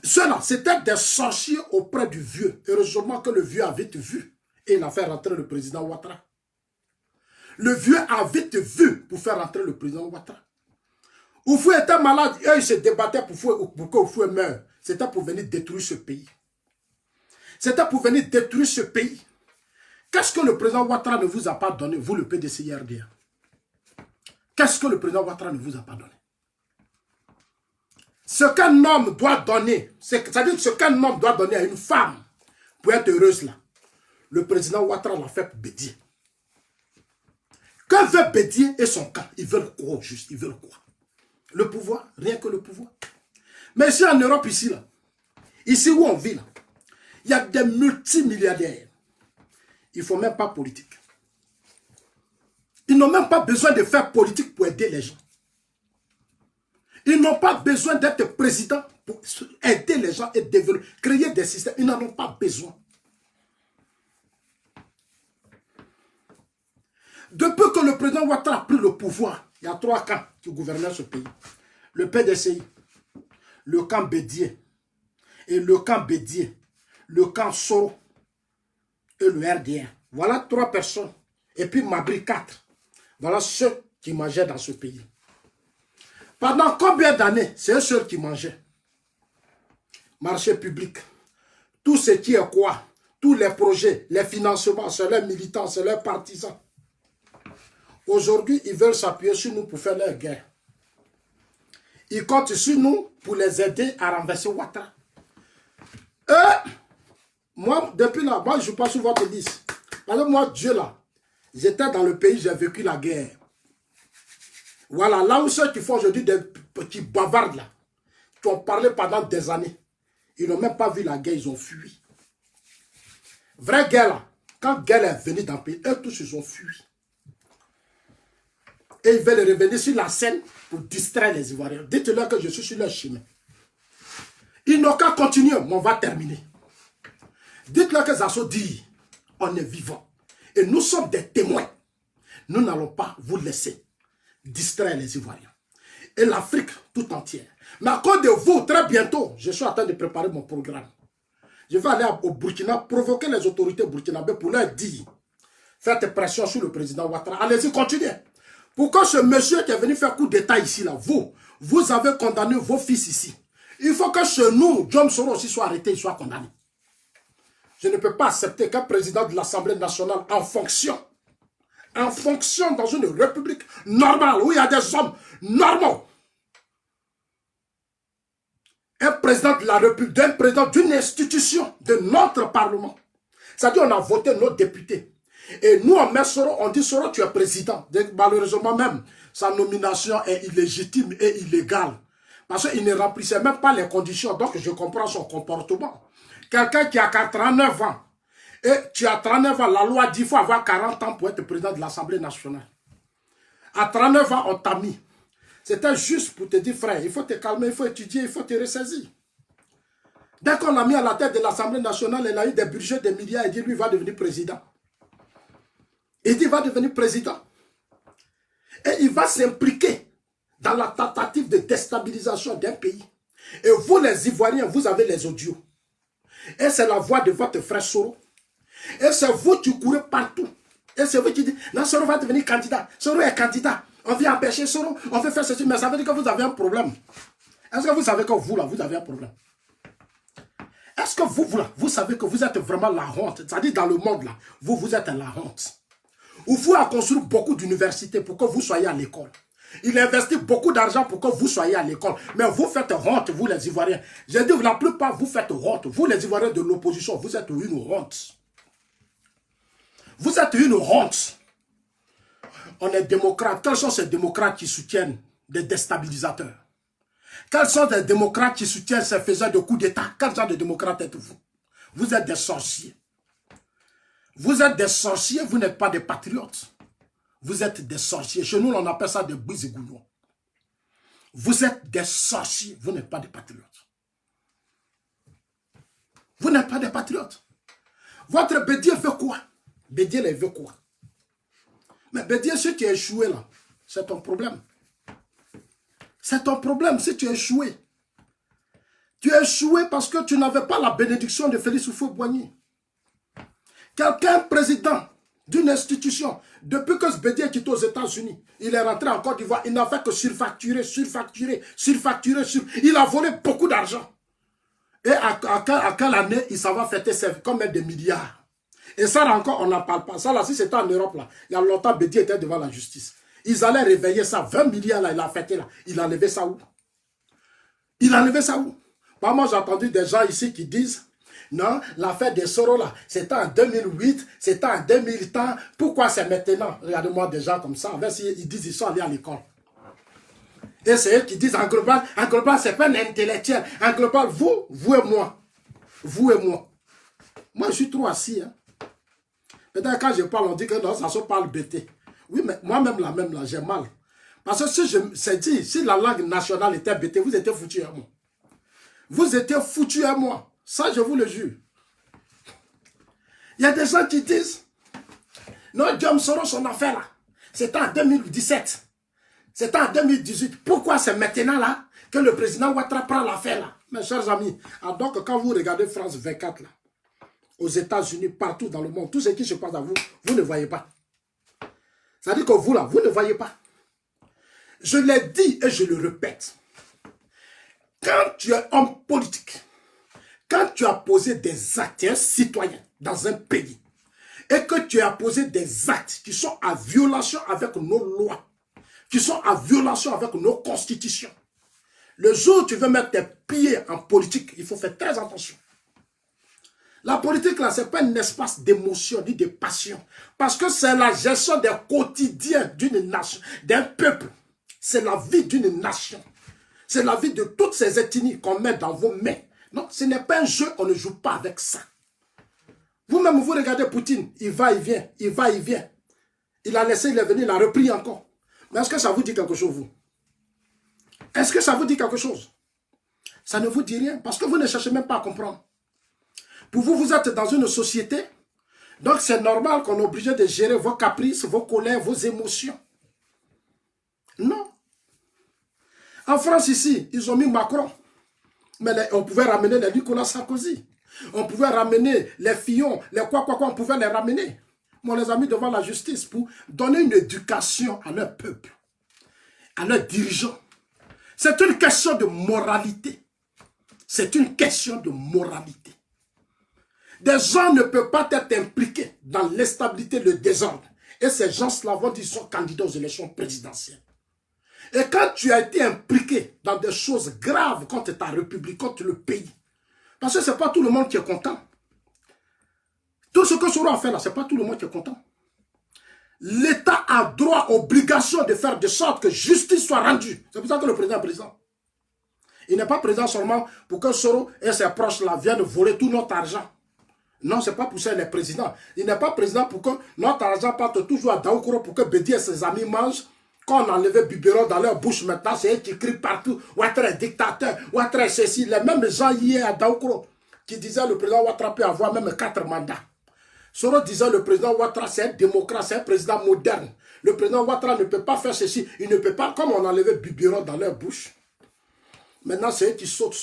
Ceux-là, c'était des sorciers auprès du vieux. Heureusement que le vieux a vite vu. Et il a fait rentrer le président Ouattara. Le vieux a vite vu pour faire rentrer le président Ouattara. Houphouët était malade. Eux, ils se débattaient pour que Houphouët meure. C'était pour venir détruire ce pays. C'était pour venir détruire ce pays. Qu'est-ce que le président Ouattara ne vous a pas donné, vous le PDCIRDA? Qu'est-ce que le président Ouattara ne vous a pas donné? Ce qu'un homme doit donner, c'est-à-dire ce qu'un homme doit donner à une femme pour être heureuse là, le président Ouattara l'a fait pour Bédier. Que veut Bédier et son camp? Ils veulent quoi juste? Ils veulent quoi? Le pouvoir, rien que le pouvoir. Mais ici en Europe, ici là, ici où on vit là, il y a des multimilliardaires. Il ne faut même pas politique. Ils n'ont même pas besoin de faire politique pour aider les gens. Ils n'ont pas besoin d'être président pour aider les gens et développer, créer des systèmes. Ils n'en ont pas besoin. Depuis que le président Ouattara a pris le pouvoir, il y a 3 camps qui gouvernaient ce pays. Le PDCI, le camp Bédier, et le camp Bédier, le camp Soro et le RDR. Voilà 3 personnes. Et puis Mabri 4. Voilà ceux qui mangeaient dans ce pays. Pendant combien d'années, c'est eux seuls qui mangeaient? Marché public. Tout ce qui est quoi? Tous les projets, les financements, c'est leurs militants, c'est leurs partisans. Aujourd'hui, ils veulent s'appuyer sur nous pour faire leur guerre. Ils comptent sur nous pour les aider à renverser Ouattara. Moi, depuis là, moi, je ne joue pas sur votre liste. Parce que moi, Dieu là, j'étais dans le pays, j'ai vécu la guerre. Voilà, là où ceux qui font aujourd'hui des petits bavards là, qui ont parlé pendant des années, ils n'ont même pas vu la guerre, ils ont fui. Vraie guerre là, quand guerre est venue dans le pays, eux tous ils ont fui. Et ils veulent revenir sur la scène pour distraire les Ivoiriens. Dites-leur que je suis sur leur chemin. Ils n'ont qu'à continuer, mais on va terminer. Dites-leur que Zasso dit, on est vivant. Et nous sommes des témoins. Nous n'allons pas vous laisser distraire les Ivoiriens. Et l'Afrique tout entière. Mais à cause de vous, très bientôt, je suis en train de préparer mon programme. Je vais aller au Burkina, provoquer les autorités burkinabées pour leur dire, faites pression sur le président Ouattara. Allez-y, continuez. Pourquoi ce monsieur qui est venu faire coup d'état ici, là, vous avez condamné vos fils ici. Il faut que chez nous, John Soro aussi soit arrêté, il soit condamné. Je ne peux pas accepter qu'un président de l'Assemblée nationale en fonction dans une république normale, où il y a des hommes normaux, un président de la République, un président d'une institution, de notre Parlement. C'est-à-dire on a voté nos députés. Et nous, on met Soro, on dit Soro, tu es président. Malheureusement même, sa nomination est illégitime et illégale. Parce qu'il ne remplissait même pas les conditions. Donc je comprends son comportement. Quelqu'un qui a 39 ans, et tu as 39 ans, la loi dit qu'il faut avoir 40 ans pour être président de l'Assemblée nationale. À 39 ans, on t'a mis. C'était juste pour te dire, frère, il faut te calmer, il faut étudier, il faut te ressaisir. Dès qu'on l'a mis à la tête de l'Assemblée nationale, il a eu des budgets de milliards, il dit, lui, il va devenir président. Il dit, il va devenir président. Et il va s'impliquer dans la tentative de déstabilisation d'un pays. Et vous, les Ivoiriens, vous avez les audios. Et c'est la voix de votre frère Soro. Et c'est vous qui courez partout. Et c'est vous qui dites, non, Soro va devenir candidat. Soro est candidat. On vient empêcher Soro. On veut faire ceci. Mais ça veut dire que vous avez un problème. Est-ce que vous savez que vous, là, vous avez un problème? Est-ce que vous, là, vous savez que vous êtes vraiment la honte? C'est-à-dire dans le monde, là, vous êtes la honte. Vous a construit beaucoup d'universités pour que vous soyez à l'école. Il investit beaucoup d'argent pour que vous soyez à l'école. Mais vous faites honte, vous les Ivoiriens. J'ai dit, la plupart, vous faites honte. Vous les Ivoiriens de l'opposition, vous êtes une honte. Vous êtes une honte. On est démocrate. Quels sont ces démocrates qui soutiennent des déstabilisateurs? Quels sont les démocrates qui soutiennent ces faiseurs de coups d'État? Quel genre de démocrate êtes-vous? Vous êtes des sorciers. Vous êtes des sorciers, vous n'êtes pas des patriotes. Vous êtes des sorciers. Chez nous, on appelle ça des bouis-et-gouillons. Vous êtes des sorciers, vous n'êtes pas des patriotes. Vous n'êtes pas des patriotes. Votre Bédier veut quoi? Bédier, il veut quoi? Mais Bédier, si tu es échoué là, c'est ton problème. C'est ton problème si tu es échoué. Tu es échoué parce que tu n'avais pas la bénédiction de Félix Houphouët-Boigny. Quelqu'un président d'une institution, depuis que ce Bédier est quitté aux États-Unis, il est rentré en Côte d'Ivoire, il n'a fait que surfacturer. Il a volé beaucoup d'argent. Et à quelle année il s'en va fêter combien de milliards? Et ça encore, on n'en parle pas. Ça là, si c'était en Europe, là, il y a longtemps, Bédier était devant la justice. Ils allaient réveiller ça, 20 milliards là, il a fêté là. Il a enlevé ça où? Il a enlevé ça où? Bah, moi j'ai entendu des gens ici qui disent, non, l'affaire des Soros là, c'était en 2008, c'était en 2000 ans. Pourquoi c'est maintenant? Regardez-moi des gens comme ça, ils disent qu'ils sont allés à l'école. Et c'est eux qui disent en global, c'est pas un intellectuel. En global, vous et moi. Vous et moi. Moi, je suis trop assis. Hein. Peut-être quand je parle, on dit que non, ça se parle bêté. Oui, mais moi-même, là, j'ai mal. Parce que si c'est dit, si la langue nationale était bêtée, vous étiez foutus à moi. Vous étiez foutus à moi. Ça, je vous le jure. Il y a des gens qui disent, non, Diom Soros, son affaire là, c'était en 2017. C'était en 2018. Pourquoi c'est maintenant là que le président Ouattara prend l'affaire là? Mes chers amis, donc quand vous regardez France 24 là, aux États-Unis, partout dans le monde, tout ce qui se passe à vous, vous ne voyez pas. Ça veut dire que vous là, vous ne voyez pas. Je l'ai dit et je le répète. Quand tu es homme politique, quand tu as posé des actes, un citoyen dans un pays, et que tu as posé des actes qui sont en violation avec nos lois, qui sont en violation avec nos constitutions, le jour où tu veux mettre tes pieds en politique, il faut faire très attention. La politique, là, ce n'est pas un espace d'émotion ni de passion. Parce que c'est la gestion des quotidiens d'une nation, d'un peuple. C'est la vie d'une nation. C'est la vie de toutes ces ethnies qu'on met dans vos mains. Non, ce n'est pas un jeu, on ne joue pas avec ça. Vous-même, vous regardez Poutine, il va, il vient, il va, il vient. Il a laissé, il est venu, il a repris encore. Mais est-ce que ça vous dit quelque chose, vous? Est-ce que ça vous dit quelque chose? Ça ne vous dit rien, parce que vous ne cherchez même pas à comprendre. Pour vous, vous êtes dans une société, donc c'est normal qu'on est obligé de gérer vos caprices, vos colères, vos émotions. Non. En France, ici, ils ont mis Macron. Mais on pouvait ramener les Nicolas Sarkozy. On pouvait ramener les Fillon, les quoi, on pouvait les ramener. On les a mis devant la justice pour donner une éducation à leur peuple, à leurs dirigeants. C'est une question de moralité. C'est une question de moralité. Des gens ne peuvent pas être impliqués dans l'instabilité, le désordre. Et ces gens-là vont dire qu'ils sont candidats aux élections présidentielles. Et quand tu as été impliqué dans des choses graves contre ta république, contre le pays, parce que ce n'est pas tout le monde qui est content. Tout ce que Soro a fait là, ce n'est pas tout le monde qui est content. L'État a droit, obligation de faire de sorte que justice soit rendue. C'est pour ça que le président est président. Il n'est pas président seulement pour que Soro et ses proches là viennent voler tout notre argent. Non, ce n'est pas pour ça qu'il est président. Il n'est pas président pour que notre argent parte toujours à Daoukro pour que Bédier et ses amis mangent. Quand on enlevait biberon dans leur bouche maintenant, c'est eux qui crient partout. Ouattara est dictateur, Ouattara est ceci. Les mêmes gens hier à Daoukro qui disaient le président Ouattara peut avoir même 4 mandats. Soro disait le président Ouattara c'est un démocrate, c'est un président moderne. Le président Ouattara ne peut pas faire ceci. Il ne peut pas, comme on enlevait biberon dans leur bouche. Maintenant, c'est eux qui sautent.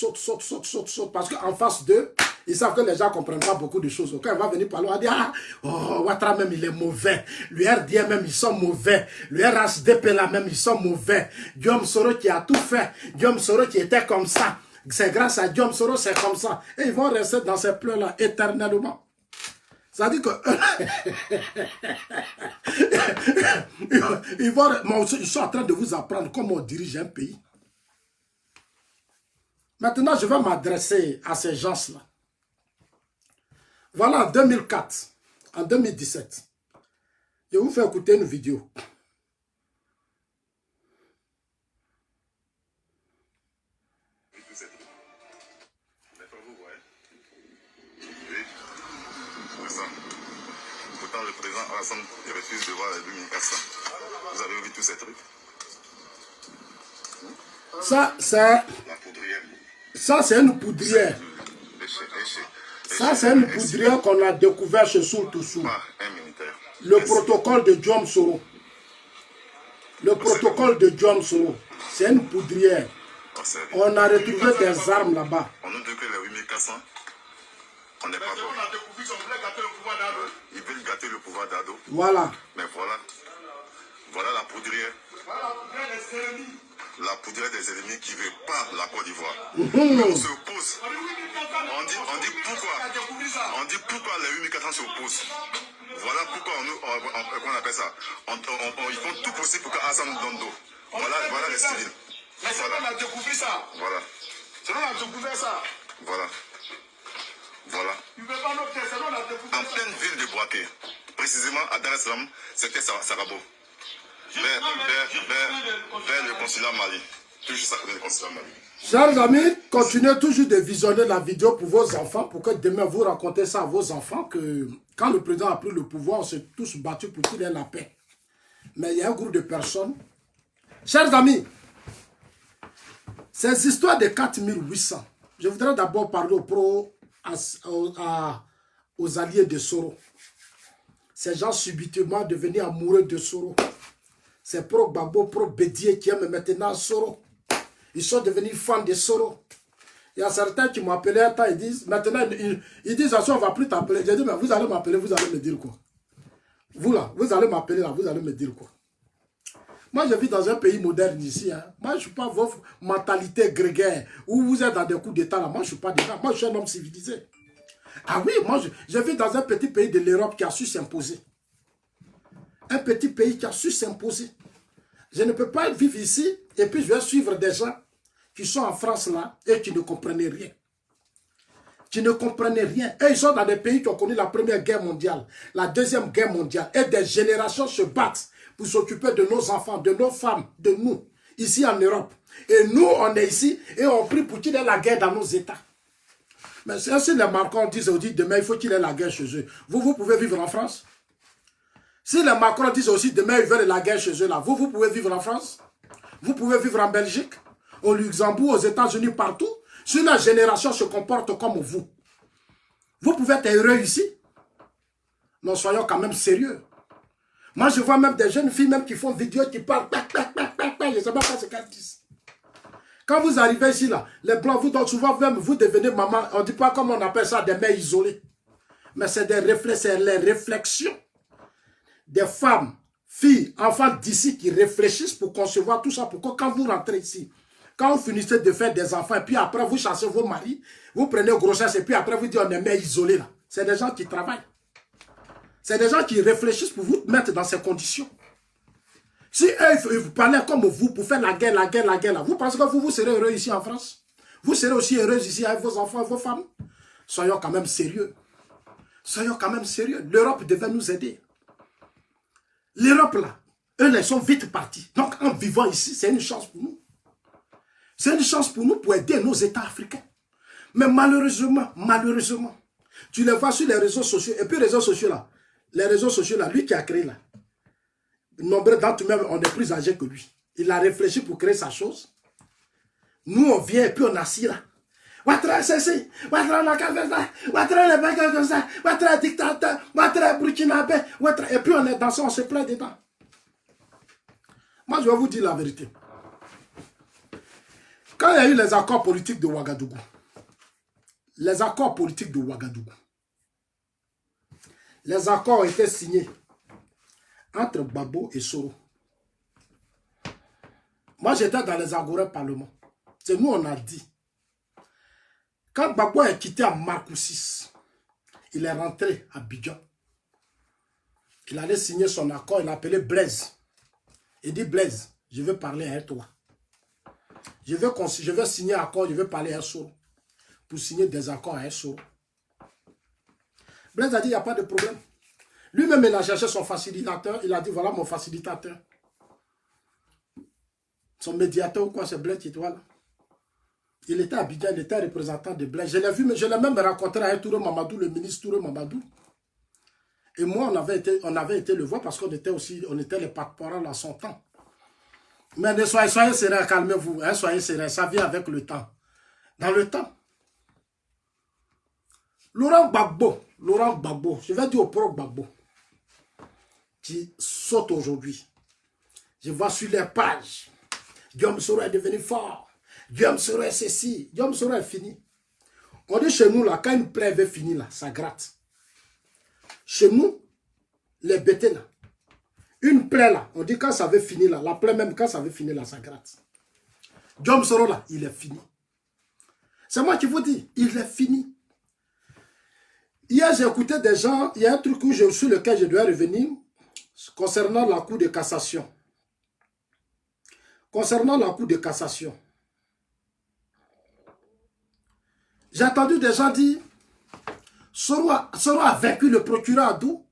Parce qu'en face d'eux, ils savent que les gens ne comprennent pas beaucoup de choses. Quand il va venir parler, on va dire, ah, oh, Ouattara même, il est mauvais. Le RDM même, ils sont mauvais. Le RHDP là même, ils sont mauvais. Diom Soro qui a tout fait. Diom Soro qui était comme ça. C'est grâce à Diom Soro, c'est comme ça. Et ils vont rester dans ces pleurs-là éternellement. Ça dit que Ils sont en train de vous apprendre comment on dirige un pays. Maintenant, je vais m'adresser à ces gens-là. Voilà, en 2004, en 2017, je vais vous faire écouter une vidéo. Pourtant, le président Alassane refuse de voir les 2400. Vous avez vu tous ces trucs? Ça, c'est... La poudrière. Ça, c'est une poudrière. Ça, c'est une poudrière qu'on a découvert chez Soultoussou. Le protocole de John Soro. Le protocole de John Soro. C'est une poudrière. On a retrouvé des armes là-bas. On nous dit que les 8400, on n'est pas bon. Ils veulent gâter le pouvoir d'Ado. Voilà. Mais voilà. Voilà la poudrière. La poudrière des ennemis qui veut pas la Côte d'Ivoire. Mais on s'oppose. On dit pourquoi. On dit pourquoi les 8400 s'opposent. Voilà pourquoi on appelle ça. Ils font tout possible pour qu'Assam nous donne d'eau. Voilà les civils. Mais c'est nous qui avons découvert ça. Voilà. C'est nous qui avons découvert ça. Voilà. Voilà. Tu ne veux pas notre c'est nous qui avons découvert en ça. pleine ville de Boaké, précisément à Dar es Salaam, c'était Sarabo. Vers le consulat Mali. Toujours ça le consulat Mali. Chers amis, continuez toujours de visionner la vidéo pour vos enfants, pour que demain vous racontez ça à vos enfants, que quand le président a pris le pouvoir, on s'est tous battus pour qu'il ait la paix. Mais il y a un groupe de personnes. Chers amis, ces histoires de 4800, je voudrais d'abord parler aux alliés de Soro. Ces gens subitement devenus amoureux de Soro. C'est pro-Gbagbo, pro-Bédié qui aiment maintenant Soro. Ils sont devenus fans de Soro. Il y a certains qui m'ont appelé un temps, ils disent, maintenant, ils disent, on ne va plus t'appeler. J'ai dit, mais vous allez m'appeler, vous allez me dire quoi? Vous là, vous allez m'appeler là, vous allez me dire quoi? Moi, je vis dans un pays moderne ici. Hein. Moi, je ne suis pas votre mentalité grégaire où vous êtes dans des coups d'État. Moi, je ne suis pas dedans. Moi, je suis un homme civilisé. Ah oui, moi, je vis dans un petit pays de l'Europe qui a su s'imposer. Un petit pays qui a su s'imposer. Je ne peux pas vivre ici et puis je vais suivre des gens qui sont en France là et qui ne comprennent rien. Qui ne comprennent rien. Et ils sont dans des pays qui ont connu la Première Guerre mondiale, la Deuxième Guerre mondiale. Et des générations se battent pour s'occuper de nos enfants, de nos femmes, de nous, ici en Europe. Et nous, on est ici et on prie pour qu'il y ait la guerre dans nos États. Mais si les Macron disent aussi demain, il faut qu'il y ait la guerre chez eux. Vous pouvez vivre en France? Si les Macron disent aussi demain, ils veulent la guerre chez eux là, vous pouvez vivre en France? Vous pouvez vivre en Belgique, au Luxembourg, aux États-Unis, partout. Si la génération se comporte comme vous, vous pouvez être heureux ici? Non, soyons quand même sérieux. Moi, je vois même des jeunes filles même qui font vidéo, qui parlent, je ne sais pas ce qu'elles disent. Quand vous arrivez ici, là, les blancs, vous, donc souvent, même vous devenez maman, on ne dit pas comment on appelle ça, des mères isolées. Mais c'est des les réflexions des femmes, filles, enfants d'ici qui réfléchissent pour concevoir tout ça. Pourquoi quand vous rentrez ici, quand vous finissez de faire des enfants, et puis après vous chassez vos maris, vous prenez grossesse, et puis après vous dites on est mère isolée là. C'est des gens qui travaillent. C'est des gens qui réfléchissent pour vous mettre dans ces conditions. Si eux, ils vous parlaient comme vous pour faire la guerre, là, vous pensez que vous serez heureux ici en France? Vous serez aussi heureux ici avec vos enfants, vos femmes? Soyons quand même sérieux. Soyons quand même sérieux. L'Europe devait nous aider. L'Europe là, eux, ils sont vite partis. Donc en vivant ici, c'est une chance pour nous. C'est une chance pour nous pour aider nos États africains. Mais malheureusement, tu les vois sur les réseaux sociaux. Et puis les réseaux sociaux là, lui qui a créé là, nombreux d'entre nous, on est plus âgés que lui. Il a réfléchi pour créer sa chose. Nous, on vient et puis on assis là. Ouattara ceci, Ouattara la Kavesa, Ouattara le Baga comme ça, Ouattara dictateur, Ouattara burkinabé, Ouattara. Et puis on est dans ça, on se plaint dedans. Moi, je vais vous dire la vérité. Quand il y a eu les accords politiques de Ouagadougou, les accords ont été signés entre Gbagbo et Soro. Moi, j'étais dans les agora parlement. C'est nous, on a dit. Quand Gbagbo est quitté à Marcoussis, il est rentré à Abidjan. Il allait signer son accord, il appelait Blaise. Il dit Blaise, je veux parler à toi. Je veux signer un accord, je veux parler à un Soro. Pour signer des accords à un Soro. Blaise a dit, il n'y a pas de problème. Lui-même, il a cherché son facilitateur. Il a dit, voilà mon facilitateur. Son médiateur ou quoi, c'est Blaise Étoile. Il était à Abidjan, il était représentant de Blaise. Je l'ai vu, mais je l'ai même rencontré avec Touré Mamadou, le ministre Touré Mamadou. Et moi, on avait été le voir parce qu'on était les porte-parole à son temps. Mais soyez serein, calmez-vous, hein, soyez serein, ça vient avec le temps. Dans le temps. Laurent Gbagbo, je vais dire au pro Gbagbo, qui saute aujourd'hui. Je vois sur les pages, Guillaume Soro est devenu fort, Guillaume Soro est ceci, Guillaume Soro est fini. On dit chez nous, là, quand une plaie veut finir, là, ça gratte. Chez nous, les bêtés, là, une plaie, là, on dit quand ça veut finir, là, la plaie même, quand ça veut finir, là, ça gratte. Guillaume Soro, là, il est fini. C'est moi qui vous dis, il est fini. Hier, j'ai écouté des gens, il y a un truc sur lequel je dois revenir, concernant la Cour de cassation. Concernant la Cour de cassation. J'ai entendu des gens dire, Soro a vaincu le procureur Adou.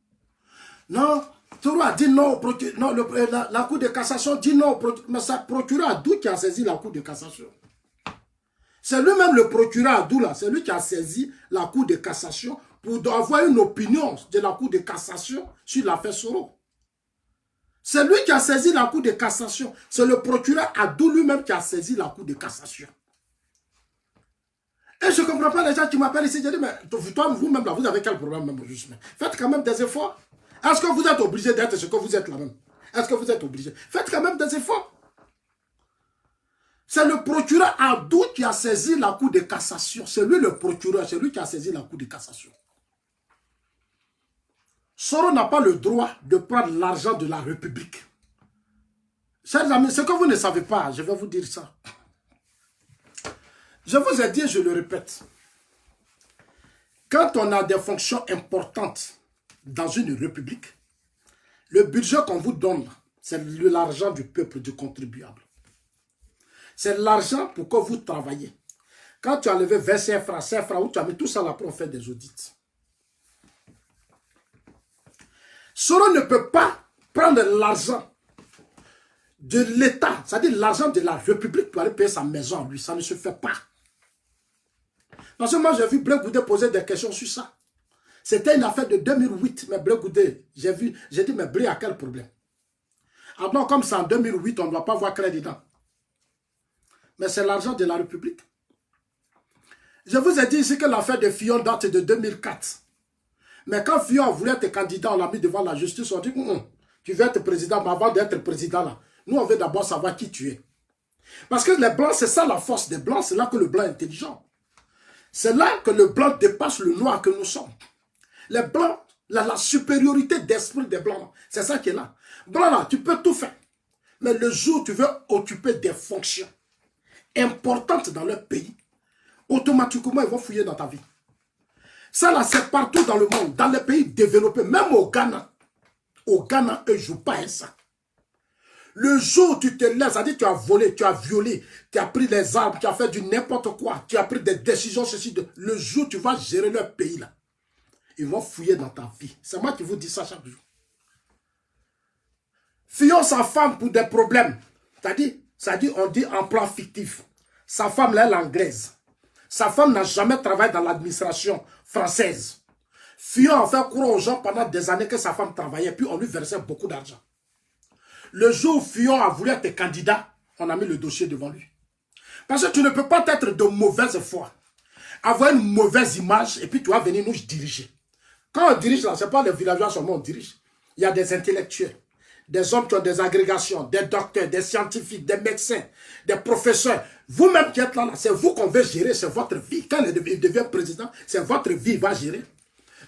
Non, Soro a dit non au procureur. Non, la Cour de cassation dit non au procureur. Mais c'est le procureur Adou qui a saisi la Cour de cassation. C'est lui-même le procureur Adou, là. C'est lui qui a saisi la Cour de cassation pour avoir une opinion de la Cour de cassation sur l'affaire Soro. C'est lui qui a saisi la Cour de cassation. C'est le procureur Adou lui-même qui a saisi la Cour de cassation. Et je ne comprends pas les gens qui m'appellent ici. Je dis, mais toi, vous-même, là, vous avez quel problème même juste? Faites quand même des efforts. Est-ce que vous êtes obligé d'être ce que vous êtes là-même? Est-ce que vous êtes obligé? Faites quand même des efforts. C'est le procureur Adou qui a saisi la Cour de cassation. C'est lui le procureur, c'est lui qui a saisi la Cour de cassation. Soro n'a pas le droit de prendre l'argent de la République. Chers amis, ce que vous ne savez pas, je vais vous dire ça. Je vous ai dit, je le répète. Quand on a des fonctions importantes dans une république, le budget qu'on vous donne, c'est l'argent du peuple, du contribuable. C'est l'argent pour que vous travaillez. Quand tu as levé 25 francs, 5 francs, où tu as mis tout ça là pour faire des audits. Soro ne peut pas prendre l'argent de l'État, c'est-à-dire l'argent de la République pour aller payer sa maison à lui. Ça ne se fait pas. Parce que moi, j'ai vu Blé Goudé poser des questions sur ça. C'était une affaire de 2008, mais Blé Goudé, j'ai dit, mais Blé a quel problème? Ah non, comme c'est en 2008, on ne doit pas voir clair dedans. Mais c'est l'argent de la République. Je vous ai dit ici que l'affaire de Fillon date de 2004. Mais quand Fillon voulait être candidat, on l'a mis devant la justice, on dit, tu veux être président, mais avant d'être président, là, nous, on veut d'abord savoir qui tu es. Parce que les Blancs, c'est ça la force des Blancs, c'est là que le Blanc est intelligent. C'est là que le Blanc dépasse le Noir que nous sommes. Les Blancs, la supériorité d'esprit des Blancs, c'est ça qui est là. Blanc, là, tu peux tout faire. Mais le jour où tu veux occuper des fonctions importantes dans leur pays, automatiquement, ils vont fouiller dans ta vie. Ça, là, c'est partout dans le monde, dans les pays développés, même au Ghana. Au Ghana, eux ne jouent pas à ça. Le jour où tu te laisses, c'est-à-dire tu as volé, tu as violé, tu as pris les armes, tu as fait du n'importe quoi, tu as pris des décisions, ceci, le jour où tu vas gérer leur pays, là, ils vont fouiller dans ta vie. C'est moi qui vous dis ça chaque jour. Fillon sa femme pour des problèmes. C'est-à-dire, on dit emploi fictif. Sa femme, là, elle est anglaise. Sa femme n'a jamais travaillé dans l'administration française. Fillon a fait croire aux gens pendant des années que sa femme travaillait, puis on lui versait beaucoup d'argent. Le jour où Fillon a voulu être candidat, on a mis le dossier devant lui. Parce que tu ne peux pas être de mauvaise foi, avoir une mauvaise image, et puis tu vas venir nous diriger. Quand on dirige là, ce n'est pas les villageois seulement on dirige. Il y a des intellectuels, des hommes qui ont des agrégations, des docteurs, des scientifiques, des médecins, des professeurs. Vous-même qui êtes là, c'est vous qu'on veut gérer, c'est votre vie. Quand il devient président, c'est votre vie qu'il va gérer.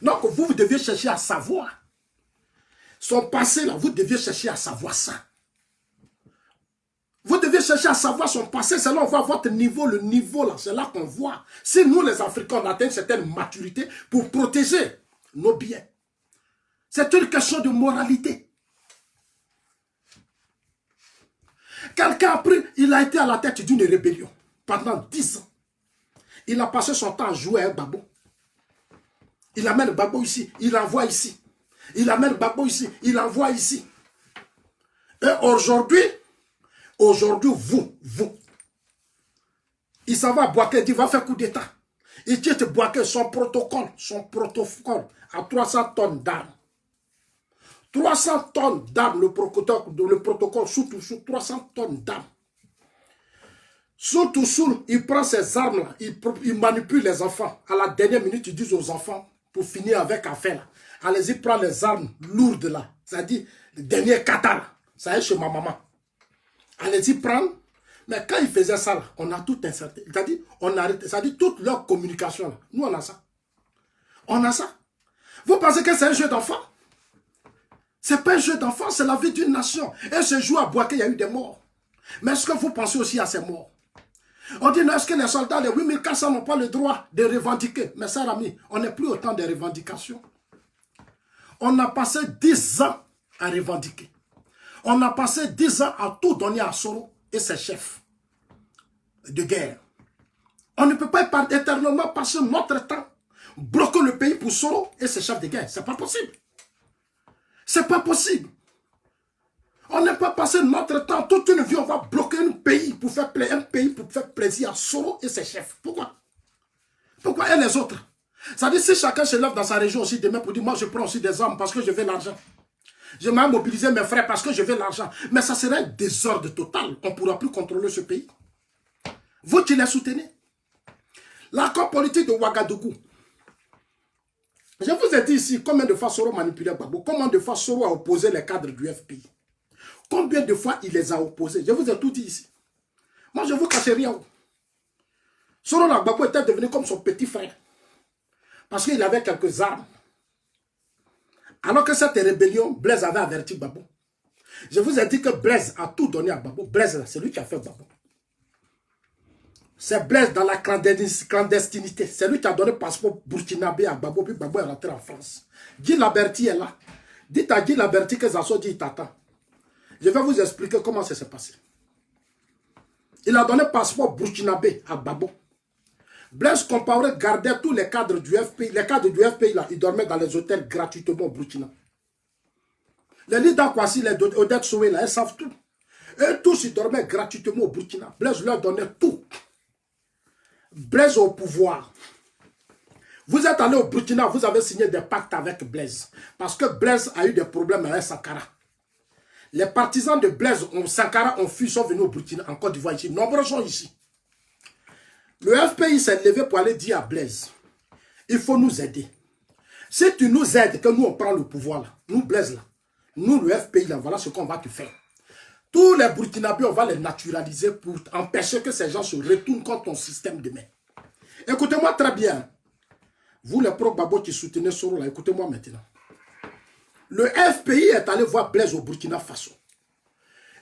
Donc vous deviez chercher à savoir. Son passé là, vous deviez chercher à savoir ça. Vous devez chercher à savoir son passé, c'est là on voit votre niveau, le niveau là, c'est là qu'on voit. Si nous les Africains on atteint une certaine maturité pour protéger nos biens. C'est une question de moralité. Quelqu'un a pris, il a été à la tête d'une rébellion pendant 10 ans. Il a passé son temps à jouer avec Gbagbo. Il amène Gbagbo ici, il envoie ici. Il amène Gbagbo ici, il envoie ici. Et aujourd'hui, vous, il s'en va à Bouaké, il va faire coup d'état. Il tient Bouaké, son protocole à 300 tonnes d'armes. 300 tonnes d'armes, le protocole sous 300 tonnes d'armes. Sous, il prend ces armes-là, il manipule les enfants. À la dernière minute, il dit aux enfants, pour finir avec affaire là, allez-y, prends les armes lourdes là, c'est-à-dire le dernier kata là, ça est chez ma maman. Allez-y, prendre. Mais quand il faisait ça là, on a tout inserté. C'est-à-dire, on a arrêté, c'est-à-dire toute leur communication là. Nous, on a ça. On a ça. Vous pensez que c'est un jeu d'enfant? C'est pas un jeu d'enfant, c'est la vie d'une nation. Et ce jour à Bouaké, il y a eu des morts. Mais est-ce que vous pensez aussi à ces morts? On dit, est-ce que les soldats, les 8400 n'ont pas le droit de revendiquer? Mais ça, ami, on n'est plus au temps des revendications. On a passé 10 ans à revendiquer. On a passé 10 ans à tout donner à Soro et ses chefs de guerre. On ne peut pas éternellement passer notre temps, bloquer le pays pour Soro et ses chefs de guerre. C'est pas possible. C'est pas possible. On n'est pas passé notre temps, toute une vie, on va bloquer un pays pour faire plaisir à Soro et ses chefs. Pourquoi? Pourquoi et les autres? Ça dit si chacun se lève dans sa région aussi demain pour dire, moi je prends aussi des armes parce que je veux l'argent. Je vais mobiliser mes frères parce que je veux l'argent. Mais ça serait un désordre total. On ne pourra plus contrôler ce pays. Vous qui les soutenez. L'accord politique de Ouagadougou. Je vous ai dit ici combien de fois Soro manipulait Gbagbo. Combien de fois Soro a opposé les cadres du FPI. Combien de fois il les a opposés? Je vous ai tout dit ici. Moi, je ne vous cache rien. Soro Gbagbo était devenu comme son petit frère. Parce qu'il avait quelques armes. Alors que cette rébellion, Blaise avait averti Gbagbo. Je vous ai dit que Blaise a tout donné à Gbagbo. Blaise, c'est lui qui a fait Gbagbo. C'est Blaise dans la clandestinité. C'est lui qui a donné le passeport burkinabé à Gbagbo. Puis Gbagbo est rentré en France. Guy Laberty est là. Dites à Guy Laberty que Zasso dit il t'attend. Je vais vous expliquer comment ça s'est passé. Il a donné le passeport burkinabé à Gbagbo. Blaise Compaoré gardait tous les cadres du FPI. Les cadres du FPI, là, ils dormaient dans les hôtels gratuitement au Burkina. Les leaders Kwasi, les Odette Soué, là, elles savent tout. Et tous, ils dormaient gratuitement au Burkina. Blaise leur donnait tout. Blaise au pouvoir. Vous êtes allé au Burkina, vous avez signé des pactes avec Blaise. Parce que Blaise a eu des problèmes avec Sankara. Les partisans de Blaise, Sankara ont fui, sont venus au Burkina, en Côte d'Ivoire ici. Nombreux sont ici. Le FPI s'est levé pour aller dire à Blaise, il faut nous aider. Si tu nous aides, que nous on prend le pouvoir là, nous Blaise là, nous le FPI là, voilà ce qu'on va te faire. Tous les Burkinabés, on va les naturaliser pour empêcher que ces gens se retournent contre ton système demain. Écoutez-moi très bien. Vous les pro-Gbagbo qui soutenez Soro là, écoutez-moi maintenant. Le FPI est allé voir Blaise au Burkina Faso.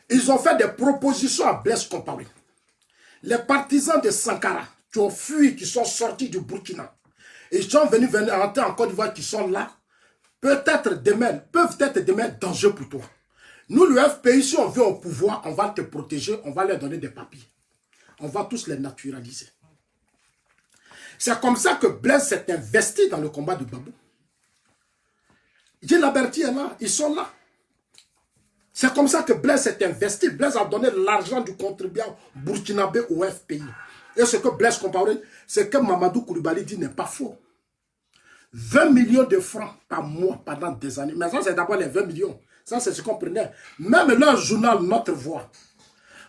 Ils ont fait des propositions à Blaise Compaoré. Les partisans de Sankara qui ont fui, qui sont sortis du Burkina, et ils sont venus rentrer en Côte d'Ivoire, qui sont là, peuvent être demain dangereux pour toi. Nous, le FPI, si on vient au pouvoir, on va te protéger, on va leur donner des papiers. On va tous les naturaliser. C'est comme ça que Blaise s'est investi dans le combat de Gbagbo. Guy Laberty est là, ils sont là. C'est comme ça que Blaise s'est investi. Blaise a donné l'argent du contribuable burkinabé au FPI. Et ce que Blaise Compaoré, c'est que Mamadou Koulibaly dit n'est pas faux. 20 millions de francs par mois pendant des années. Mais ça, c'est d'abord les 20 millions. Ça, c'est ce qu'on prenait. Même leur journal, Notre Voix.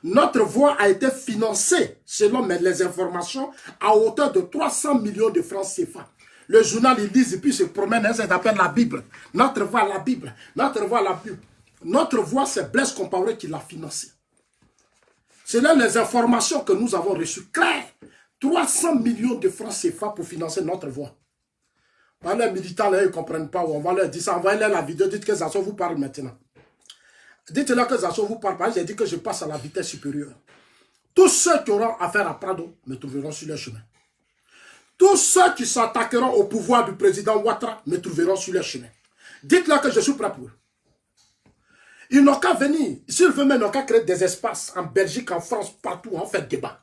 Notre Voix a été financé, selon les informations, à hauteur de 300 millions de francs CFA. Le journal, ils lisent et puis se promènent, ça s'appelle la Bible. Notre Voix, la Bible. Notre Voix, la Bible. Notre Voix, c'est Blaise Compaoré qui l'a financé. C'est là les informations que nous avons reçues. Claire, 300 millions de francs CFA pour financer Notre Voix. Par les militants, là, ils ne comprennent pas. On va leur dire ça. Envoyez-leur la vidéo. Dites que Zasso vous parle maintenant. Dites-leur que Zasso vous parle. J'ai dit que je passe à la vitesse supérieure. Tous ceux qui auront affaire à Prado me trouveront sur leur chemin. Tous ceux qui s'attaqueront au pouvoir du président Ouattara me trouveront sur leur chemin. Dites-leur que je suis prêt pour eux. Ils n'ont qu'à venir. S'ils veulent, ils n'ont qu'à créer des espaces en Belgique, en France, partout, on fait débat.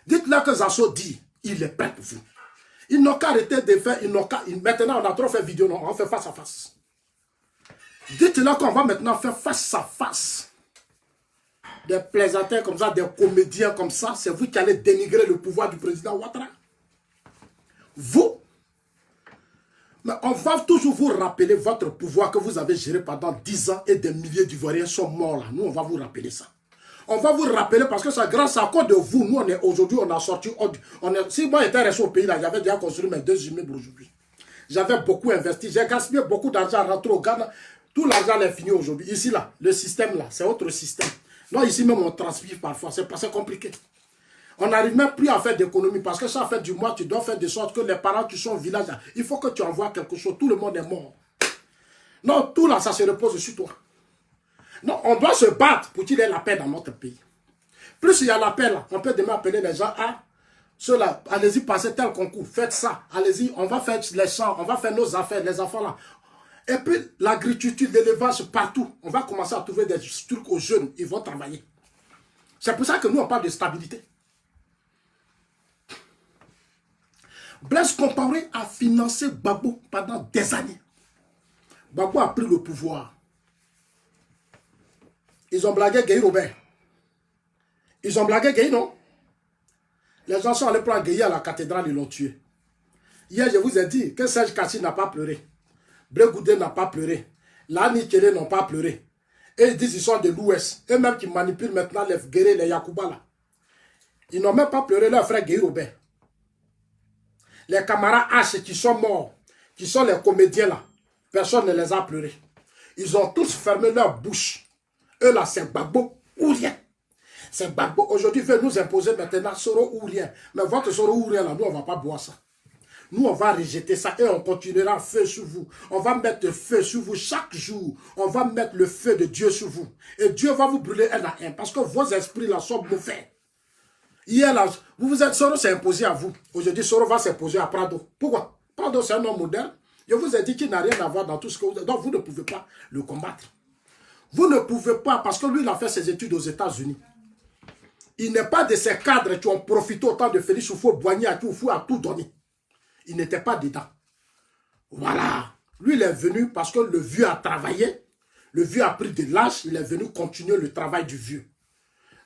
Dites-leur que Zasso dit, il est prêt pour vous. Ils n'ont qu'à arrêter de faire, maintenant on a trop fait vidéo, non, on fait face à face. Dites-leur qu'on va maintenant faire face à face. Des plaisantins comme ça, des comédiens comme ça, c'est vous qui allez dénigrer le pouvoir du président Ouattara. Vous. Mais on va toujours vous rappeler votre pouvoir que vous avez géré pendant 10 ans et des milliers d'Ivoiriens sont morts là. Nous, on va vous rappeler ça. On va vous rappeler parce que c'est grâce à cause de vous. Nous, aujourd'hui, on a sorti. Si moi j'étais resté au pays là, j'avais déjà construit mes 2 immeubles aujourd'hui. J'avais beaucoup investi. J'ai gaspillé beaucoup d'argent à rentrer au Ghana. Tout l'argent est fini aujourd'hui. Ici, là, le système là, c'est autre système. Non, ici même, on transpire parfois. C'est pas compliqué. On n'arrive même plus à faire d'économie parce que chaque fin du mois, tu dois faire de sorte que les parents qui sont au village, il faut que tu envoies quelque chose. Tout le monde est mort. Non, tout là, ça se repose sur toi. Non, on doit se battre pour qu'il y ait la paix dans notre pays. Plus il y a la paix là, on peut demain appeler les gens à ceux-là, allez-y, passez tel concours, faites ça, allez-y, on va faire les champs, on va faire nos affaires, les enfants là. Et puis l'agriculture, l'élevage partout, on va commencer à trouver des trucs aux jeunes, ils vont travailler. C'est pour ça que nous on parle de stabilité. Blaise Compaoré a financé Gbagbo pendant des années. Gbagbo a pris le pouvoir. Ils ont blagué Gueye Robert. Ils ont blagué Gueye, non? Les gens sont allés prendre Gueye à la cathédrale, ils l'ont tué. Hier, je vous ai dit que Serge Kassi n'a pas pleuré. Bregoudé n'a pas pleuré. Lani Kélé n'ont pas pleuré. Et ils disent qu'ils sont de l'Ouest. Eux-mêmes qui manipulent maintenant les Guéré, les Yakouba là. Ils n'ont même pas pleuré leur frère Gueye Robert. Les camarades H qui sont morts, qui sont les comédiens là, personne ne les a pleurés. Ils ont tous fermé leur bouche. Eux là, c'est Gbagbo ou rien. C'est Gbagbo. Aujourd'hui, il veut nous imposer maintenant Soro ou rien. Mais votre Soro ou rien là, nous, on ne va pas boire ça. Nous, on va rejeter ça et on continuera feu sur vous. On va mettre le feu sur vous chaque jour. On va mettre le feu de Dieu sur vous. Et Dieu va vous brûler un à un parce que vos esprits là sont mauvais. Hier, là, vous êtes Soro s'est imposé à vous. Aujourd'hui, Soro va s'imposer à Prado. Pourquoi? Prado, c'est un homme moderne. Je vous ai dit qu'il n'a rien à voir dans tout ce que vous... Donc, vous ne pouvez pas le combattre. Vous ne pouvez pas, parce que lui, il a fait ses études aux États-Unis. Il n'est pas de ces cadres qui ont profité autant de Félix Houphouët-Boigny à qui Houphouët a tout donné. Il n'était pas dedans. Voilà. Lui, il est venu parce que le vieux a travaillé. Le vieux a pris de l'âge. Il est venu continuer le travail du vieux.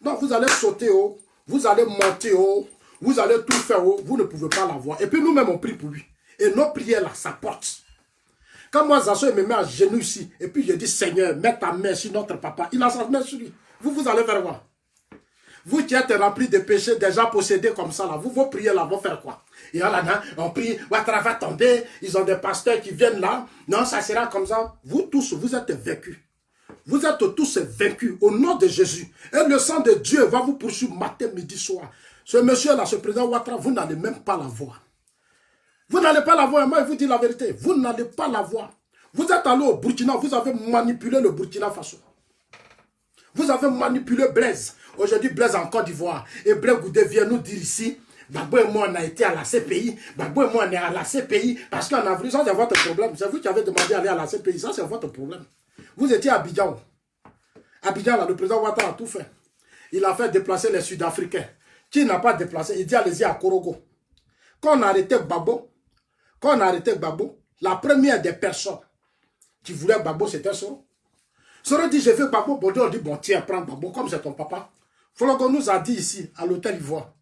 Donc, vous allez sauter haut. Vous allez monter haut. Vous allez tout faire haut. Vous ne pouvez pas l'avoir. Et puis, nous-mêmes, on prie pour lui. Et nos prières, là, ça porte. Quand moi, Zasso, il me met à genoux ici. Et puis, je dis, Seigneur, mets ta main sur notre papa. Il a sa main sur lui. Vous allez faire quoi? Vous qui êtes remplis de péchés, déjà possédés comme ça, là, vos prières là vont faire quoi? Et là, on prie, Ouattara va tomber, ils ont des pasteurs qui viennent là, non, ça sera comme ça. Vous tous, vous êtes vaincus. Vous êtes tous vaincus au nom de Jésus. Et le sang de Dieu va vous poursuivre matin, midi, soir. Ce monsieur-là, ce président Ouattara, vous n'allez même pas la voir. Vous n'allez pas la voir, moi je vous dis la vérité, vous n'allez pas la voir. Vous êtes allé au Burkina, vous avez manipulé le Burkina Faso. Vous avez manipulé Blaise. Aujourd'hui, Blaise en Côte d'Ivoire. Et Blaise Goudé vient nous dire ici, Gbagbo et moi, on a été à la CPI. Gbagbo et moi, on est à la CPI. Parce qu'on a voulu, ça c'est votre problème. C'est vous qui avez demandé d'aller à la CPI. Ça c'est votre problème. Vous étiez à Abidjan. Abidjan, là, le président Ouattara a tout fait. Il a fait déplacer les Sud-Africains. Qui n'a pas déplacé? Il dit allez-y à Korogo. Quand on a arrêté Gbagbo, la première des personnes qui voulaient Gbagbo, c'était Soro. Soro dit, je veux Gbagbo. Bon, on dit, bon, tiens, prends Gbagbo, comme c'est ton papa. Fologo nous a dit ici, à l'hôtel Ivoire.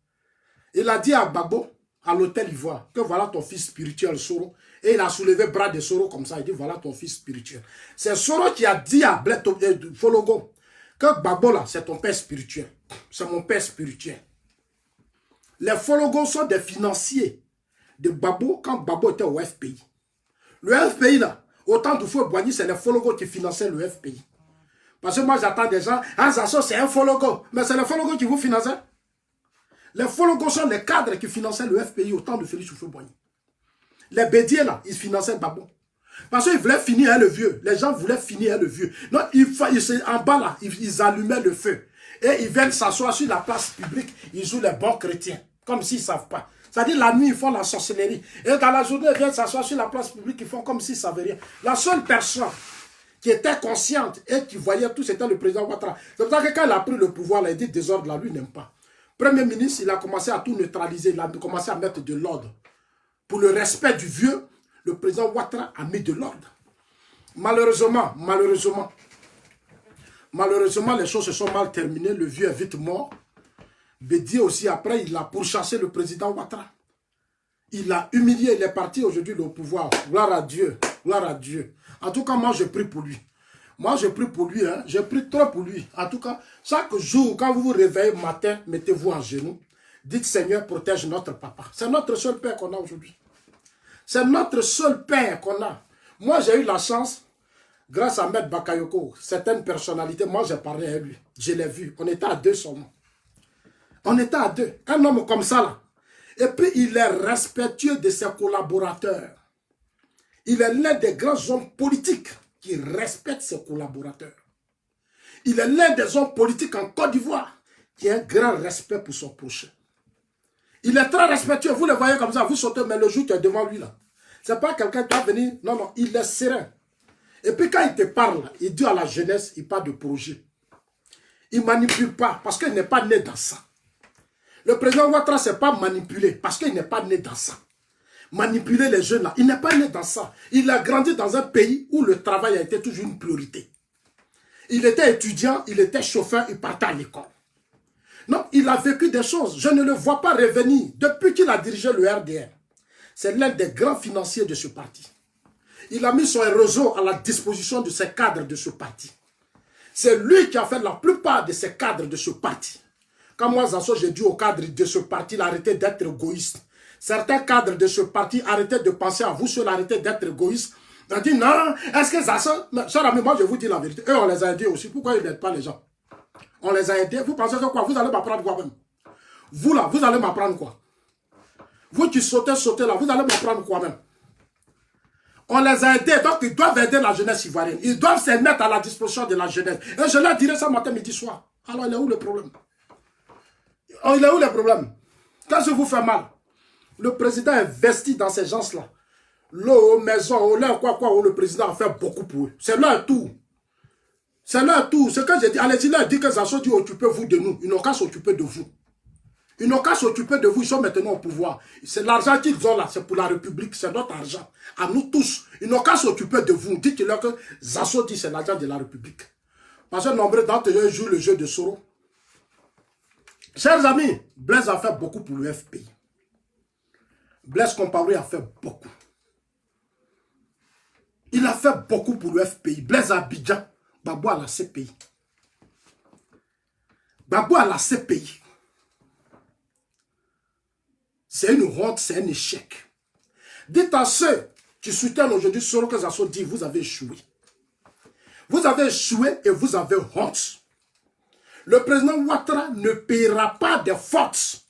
Il a dit à Gbagbo, à l'hôtel Ivoire, que voilà ton fils spirituel, Soro. Et il a soulevé le bras de Soro comme ça. Il dit, voilà ton fils spirituel. C'est Soro qui a dit à Fologo que Gbagbo, là, c'est ton père spirituel. C'est mon père spirituel. Les Fologos sont des financiers de Gbagbo quand Gbagbo était au FPI. Le FPI, là, autant de Houphouët-Boigny, c'est les Fologos qui finançaient le FPI. Parce que moi, j'attends des gens, ah, Zasso, c'est un Fologo. Mais c'est les Fologos qui vous finançaient. Les Fologos sont les cadres qui finançaient le FPI au temps de Félix Houphouët-Boigny. Les Bédiers, là, ils finançaient Gbagbo. Parce qu'ils voulaient finir le vieux. Les gens voulaient finir le vieux. Donc, en bas, là, ils allumaient le feu. Et ils viennent s'asseoir sur la place publique. Ils jouent les bons chrétiens. Comme s'ils ne savent pas. C'est-à-dire la nuit, ils font la sorcellerie. Et dans la journée, ils viennent s'asseoir sur la place publique, ils font comme s'ils ne savaient rien. La seule personne qui était consciente et qui voyait tout, c'était le président Ouattara. C'est pour ça que quand il a pris le pouvoir, il a dit désordre, là, lui n'aime pas. Premier ministre, il a commencé à tout neutraliser, il a commencé à mettre de l'ordre. Pour le respect du vieux, le président Ouattara a mis de l'ordre. Malheureusement, les choses se sont mal terminées. Le vieux est vite mort. Bédié aussi, après, il a pourchassé le président Ouattara. Il l'a humilié. Il est parti aujourd'hui au pouvoir. Gloire à Dieu. Gloire à Dieu. En tout cas, moi, je prie pour lui. Moi, je prie pour lui. Hein. Je prie trop pour lui. En tout cas, chaque jour, quand vous vous réveillez matin, mettez-vous en genoux. Dites, Seigneur, protège notre papa. C'est notre seul père qu'on a aujourd'hui. C'est notre seul père qu'on a. Moi, j'ai eu la chance, grâce à Maître Bakayoko, certaines personnalités, moi, j'ai parlé à lui. Je l'ai vu. On était à deux seulement. On était à deux. Un homme comme ça, là. Et puis, il est respectueux de ses collaborateurs. Il est l'un des grands hommes politiques qui respecte ses collaborateurs. Il est l'un des hommes politiques en Côte d'Ivoire qui a un grand respect pour son prochain. Il est très respectueux. Vous le voyez comme ça, vous sautez, mais le jour tu es devant lui, là. Ce n'est pas quelqu'un qui va venir. Non, non, il est serein. Et puis quand il te parle, il dit à la jeunesse, il parle de projet. Il ne manipule pas parce qu'il n'est pas né dans ça. Le président Ouattara, ce n'est pas manipuler parce qu'il n'est pas né dans ça. Manipuler les jeunes là, il n'est pas né dans ça. Il a grandi dans un pays où le travail a été toujours une priorité. Il était étudiant, il était chauffeur, il partait à l'école. Non, il a vécu des choses. Je ne le vois pas revenir depuis qu'il a dirigé le RDR. C'est l'un des grands financiers de ce parti. Il a mis son réseau à la disposition de ses cadres de ce parti. C'est lui qui a fait la plupart de ces cadres de ce parti. Quand moi, Zasso, j'ai dit aux cadres de ce parti d'arrêter d'être égoïste. Certains cadres de ce parti arrêtaient de penser à vous seul, arrêtez d'être égoïste. Ils ont dit non, est-ce que Zasso... Cher ami, moi je vous dis la vérité. Eux, on les a aidés aussi. Pourquoi ils n'aident pas les gens? On les a aidés. Vous pensez que quoi? Vous allez m'apprendre quoi même? Vous là, vous allez m'apprendre quoi? Vous qui sautez là, vous allez m'apprendre quoi même? On les a aidés, donc ils doivent aider la jeunesse ivoirienne. Ils doivent se mettre à la disposition de la jeunesse. Et je leur dirai ça matin, midi, soir. Alors, il est où le problème? Oh, il est où le problème? Quand je vous fais mal, le président investit dans ces gens-là. L'eau, maison, l'air, quoi, le président a fait beaucoup pour eux. C'est leur tour. C'est leur tour. Ce que j'ai dit, allez-y, leur dit que Zasso dit occupez-vous de nous. Ils n'ont qu'à s'occuper de vous. Ils n'ont qu'à s'occuper de vous, ils sont maintenant au pouvoir. C'est l'argent qu'ils ont là, c'est pour la République, c'est notre argent. À nous tous, ils n'ont qu'à s'occuper de vous. Dites-leur que Zasso dit c'est l'argent de la République. Parce que nombreux d'entre eux jouent le jeu de Soro. Chers amis, Blaise a fait beaucoup pour le FPI. Blaise Compaoré a fait beaucoup. Il a fait beaucoup pour le FPI. Blaise Abidjan, Babou à la CPI. Babou à la CPI. C'est une honte, c'est un échec. Dites à ceux qui soutiennent aujourd'hui Soro que Zasso dit, vous avez échoué. Vous avez échoué et vous avez honte. Le président Ouattara ne paiera pas des fautes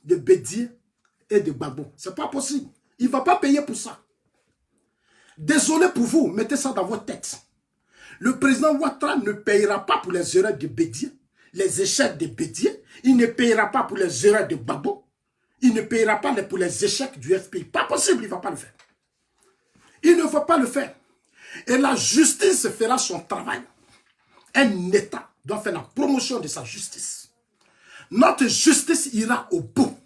de Bédié et de Gbagbo. Ce n'est pas possible. Il ne va pas payer pour ça. Désolé pour vous, mettez ça dans votre tête. Le président Ouattara ne payera pas pour les erreurs de Bédié, les échecs de Bédié. Il ne payera pas pour les erreurs de Gbagbo. Il ne payera pas pour les échecs du FPI. Pas possible, il ne va pas le faire. Il ne faut pas le faire. Et la justice fera son travail. Un État doit faire la promotion de sa justice. Notre justice ira au bout.